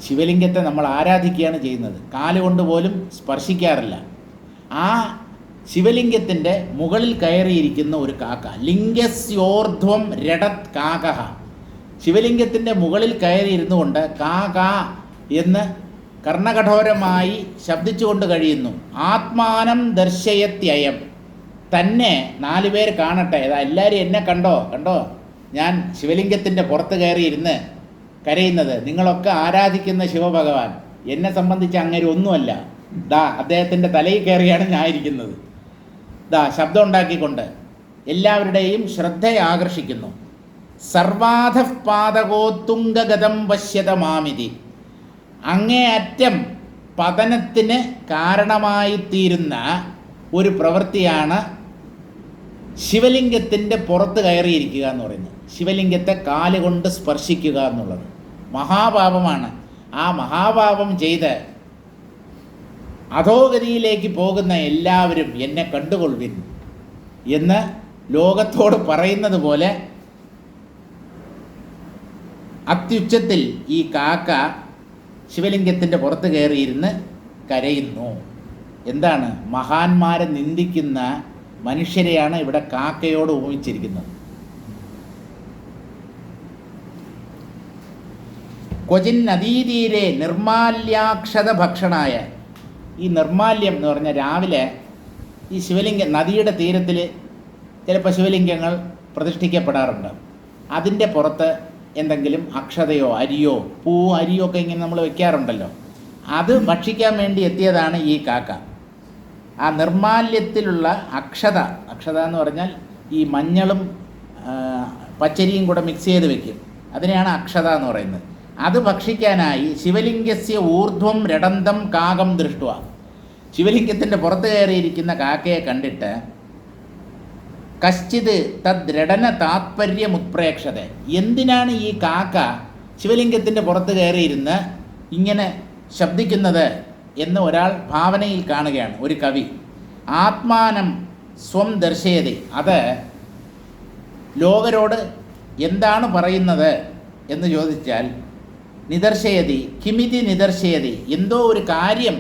ശിവലിംഗത്തെ നമ്മൾ ആരാധിക്കുകയാണ് ചെയ്യുന്നത്, കാലുകൊണ്ട് പോലും സ്പർശിക്കാറില്ല. ആ ശിവലിംഗത്തിൻ്റെ മുകളിൽ കയറിയിരിക്കുന്ന ഒരു കാക്ക. ലിംഗസ്യോർധ്വം രടത് കാകഃ. ശിവലിംഗത്തിൻ്റെ മുകളിൽ കയറിയിരുന്നു കൊണ്ട് കാക എന്ന് കർണകഠോരമായി ശബ്ദിച്ചുകൊണ്ട് കഴിയുന്നു. ആത്മാനം ദർശയത്യയം. തന്നെ 4 പേർ കാണട്ടെ. എല്ലാവരും എന്നെ കണ്ടോ കണ്ടോ, ഞാൻ ശിവലിംഗത്തിൻ്റെ പുറത്ത് കയറിയിരുന്ന് കരയുന്നത്. നിങ്ങളൊക്കെ ആരാധിക്കുന്ന ശിവഭഗവാൻ എന്നെ സംബന്ധിച്ച് അങ്ങനെ ഒന്നുമല്ല. അദ്ദേഹത്തിൻ്റെ തലയിൽ കയറിയാണ് ഞാൻ ഇരിക്കുന്നത്. ശബ്ദം ഉണ്ടാക്കിക്കൊണ്ട് എല്ലാവരുടെയും ശ്രദ്ധയെ ആകർഷിക്കുന്നു. സർവാധഃ പാദകോത്തുംഗഗതം പശ്യത മാമിതി. അങ്ങേയറ്റം പതനത്തിന് കാരണമായിത്തീരുന്ന ഒരു പ്രവൃത്തിയാണ് ശിവലിംഗത്തിൻ്റെ പുറത്ത് കയറിയിരിക്കുക എന്ന് പറയുന്നത്. ശിവലിംഗത്തെ കാലുകൊണ്ട് സ്പർശിക്കുക എന്നുള്ളത് മഹാപാപമാണ്. ആ മഹാപാപം ചെയ്ത് അധോഗതിയിലേക്ക് പോകുന്ന എല്ലാവരും എന്നെ കണ്ടുകൊള്ളുവിൻ എന്ന് ലോകത്തോട് പറയുന്നത് പോലെ അത്യുച്ചത്തിൽ ഈ കാക്ക ശിവലിംഗത്തിൻ്റെ പുറത്ത് കയറിയിരുന്ന് കരയുന്നു. എന്താണ്? മഹാന്മാരെ നിന്ദിക്കുന്ന മനുഷ്യരെയാണ് ഇവിടെ കാക്കയോട് ഉപമിച്ചിരിക്കുന്നത്. ക്വചിൻ നദീതീരെ നിർമാല്യാക്ഷത ഭക്ഷണായ. ഈ നിർമാല്യം എന്ന് പറഞ്ഞാൽ രാവിലെ ഈ ശിവലിംഗം നദിയുടെ തീരത്തിൽ ചിലപ്പോൾ ശിവലിംഗങ്ങൾ പ്രതിഷ്ഠിക്കപ്പെടാറുണ്ട്. അതിൻ്റെ പുറത്ത് എന്തെങ്കിലും അക്ഷതയോ അരിയോ അരിയോ ഒക്കെ ഇങ്ങനെ നമ്മൾ വെക്കാറുണ്ടല്ലോ. അത് ഭക്ഷിക്കാൻ വേണ്ടി എത്തിയതാണ് ഈ കാക്ക. ആ നിർമാല്യത്തിലുള്ള അക്ഷത എന്ന് പറഞ്ഞാൽ ഈ മഞ്ഞളും പച്ചരിയും കൂടെ മിക്സ് ചെയ്ത് വെക്കും. അതിനെയാണ് അക്ഷത എന്ന് പറയുന്നത്. അത് ഭക്ഷിക്കാനായി ശിവലിംഗസ്യ ഊർധ്വം രടന്തം കാകം ദൃഷ്ടുവ. ശിവലിംഗത്തിൻ്റെ പുറത്ത് കയറിയിരിക്കുന്ന കാക്കയെ കണ്ടിട്ട് കശ്ചിത് തദ്രടന താത്പര്യമുത്പ്രേക്ഷത. എന്തിനാണ് ഈ കാക്ക ശിവലിംഗത്തിൻ്റെ പുറത്ത് കയറിയിരുന്ന് ഇങ്ങനെ ശബ്ദിക്കുന്നത് എന്ന് ഒരാൾ ഭാവനയിൽ കാണുകയാണ്, ഒരു കവി. ആത്മാനം സ്വം ദർശയതി. അത് ലോകരോട് എന്താണ് പറയുന്നത് എന്ന് ചോദിച്ചാൽ നിദർശയതി കിമിതി നിദർശയതി. എന്തോ ഒരു കാര്യം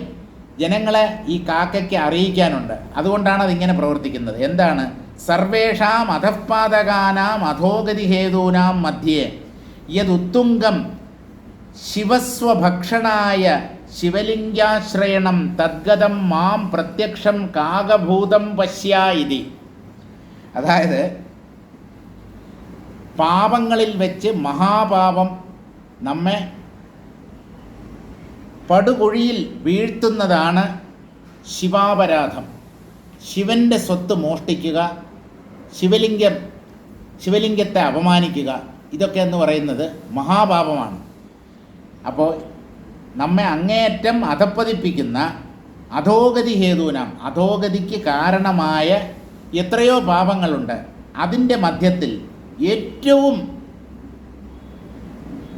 ജനങ്ങളെ ഈ കാക്കയ്ക്ക് അറിയിക്കാനുണ്ട്. അതുകൊണ്ടാണ് അതിങ്ങനെ പ്രവർത്തിക്കുന്നത്. എന്താണ്? സർവേഷാം അധഃപാതകാനാം അധോഗതി ഹേതൂനാം മധ്യേ യദുത്തുംഗം ശിവസ്വഭക്ഷണായ ശിവലിംഗാശ്രയണം തദ്ഗതം മാം പ്രത്യക്ഷം കാകഭൂതം പശ്യ ഇതി. അതായത് പാപങ്ങളിൽ വെച്ച് മഹാപാപം നമ്മെ പടുകുഴിയിൽ വീഴ്ത്തുന്നതാണ് ശിവാപരാധം. ശിവൻ്റെ സ്വത്ത് മോഷ്ടിക്കുക, ശിവലിംഗത്തെ അപമാനിക്കുക, ഇതൊക്കെ എന്ന് പറയുന്നത് മഹാപാപമാണ്. അപ്പോൾ നമ്മെ അങ്ങേയറ്റം അധപ്പതിപ്പിക്കുന്ന അധോഗതി ഹേതുനാം, അധോഗതിക്ക് കാരണമായ എത്രയോ പാപങ്ങളുണ്ട്. അതിൻ്റെ മധ്യത്തിൽ ഏറ്റവും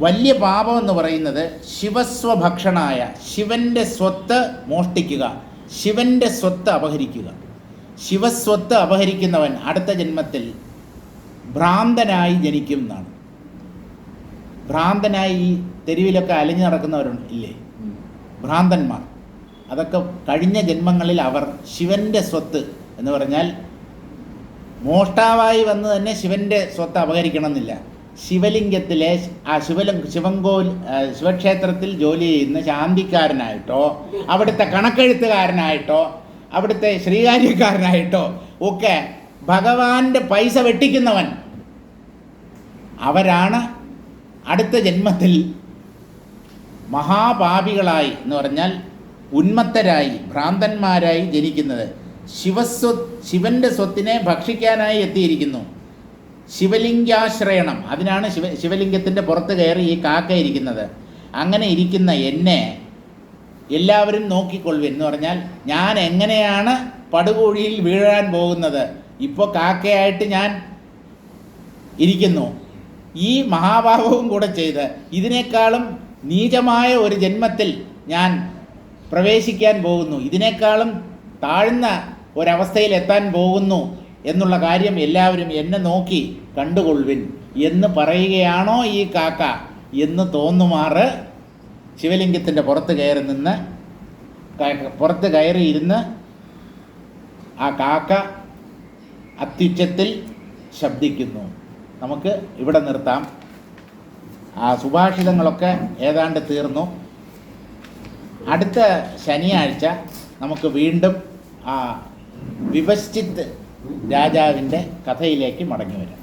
വലിയ പാപമെന്ന് പറയുന്നത് ശിവസ്വഭക്ഷണായ, ശിവൻ്റെ സ്വത്ത് മോഷ്ടിക്കുക, ശിവൻ്റെ സ്വത്ത് അപഹരിക്കുക. ശിവസ്വത്ത് അപഹരിക്കുന്നവൻ അടുത്ത ജന്മത്തിൽ ഭ്രാന്തനായി ജനിക്കും എന്നാണ്. ഭ്രാന്തനായി ഈ തെരുവിലൊക്കെ അലഞ്ഞു നടക്കുന്നവരുണ്ട് ഇല്ലേ, ഭ്രാന്തന്മാർ. അതൊക്കെ കഴിഞ്ഞ ജന്മങ്ങളിൽ അവർ ശിവൻ്റെ സ്വത്ത് എന്ന് പറഞ്ഞാൽ മോഷ്ടാവായി വന്ന് തന്നെ ശിവൻ്റെ സ്വത്ത് അപഹരിക്കണം എന്നില്ല. ശിവലിംഗത്തിലെ ശിവക്ഷേത്രത്തിൽ ജോലി ചെയ്യുന്ന ശാന്തിക്കാരനായിട്ടോ അവിടുത്തെ കണക്കെഴുത്തുകാരനായിട്ടോ അവിടുത്തെ ശ്രീകാര്യക്കാരനായിട്ടോ ഒക്കെ ഭഗവാന്റെ പൈസ വെട്ടിക്കുന്നവൻ, അവരാണ് അടുത്ത ജന്മത്തിൽ മഹാപാപികളായി എന്ന് പറഞ്ഞാൽ ഉന്മത്തരായി ഭ്രാന്തന്മാരായി ജനിക്കുന്നത്. ശിവൻ്റെ സ്വത്തിനെ ഭക്ഷിക്കാനായി എത്തിയിരിക്കുന്നു. ശിവലിംഗാശ്രയണം, അതിനാണ് ശിവലിംഗത്തിൻ്റെ പുറത്ത് കയറി ഈ കാക്ക ഇരിക്കുന്നത്. അങ്ങനെ ഇരിക്കുന്ന എന്നെ എല്ലാവരും നോക്കിക്കൊള്ളുവിൻ എന്ന് പറഞ്ഞാൽ ഞാൻ എങ്ങനെയാണ് പടുകുഴിയിൽ വീഴാൻ പോകുന്നത്. ഇപ്പോൾ കാക്കയായിട്ട് ഞാൻ ഇരിക്കുന്നു. ഈ മഹാഭാവവും കൂടെ ചെയ്ത് ഇതിനേക്കാളും നീചമായ ഒരു ജന്മത്തിൽ ഞാൻ പ്രവേശിക്കാൻ പോകുന്നു, ഇതിനേക്കാളും താഴ്ന്ന ഒരവസ്ഥയിൽ എത്താൻ പോകുന്നു എന്നുള്ള കാര്യം എല്ലാവരും എന്നെ നോക്കി കണ്ടുകൊള്ളുവിൻ എന്ന് പറയുകയാണോ ഈ കാക്ക എന്ന് തോന്നുമാറ് ശിവലിംഗത്തിൻ്റെ പുറത്ത് കയറി ഇരുന്ന് ആ കാക്ക അത്യുച്ചത്തിൽ ശബ്ദിക്കുന്നു. നമുക്ക് ഇവിടെ നിർത്താം. ആ സുഭാഷിതങ്ങളൊക്കെ ഏതാണ്ട് തീർന്നു. അടുത്ത ശനിയാഴ്ച നമുക്ക് വീണ്ടും ആ വിപശ്ചിത് രാജാവിൻ്റെ കഥയിലേക്ക് മടങ്ങി വരാം.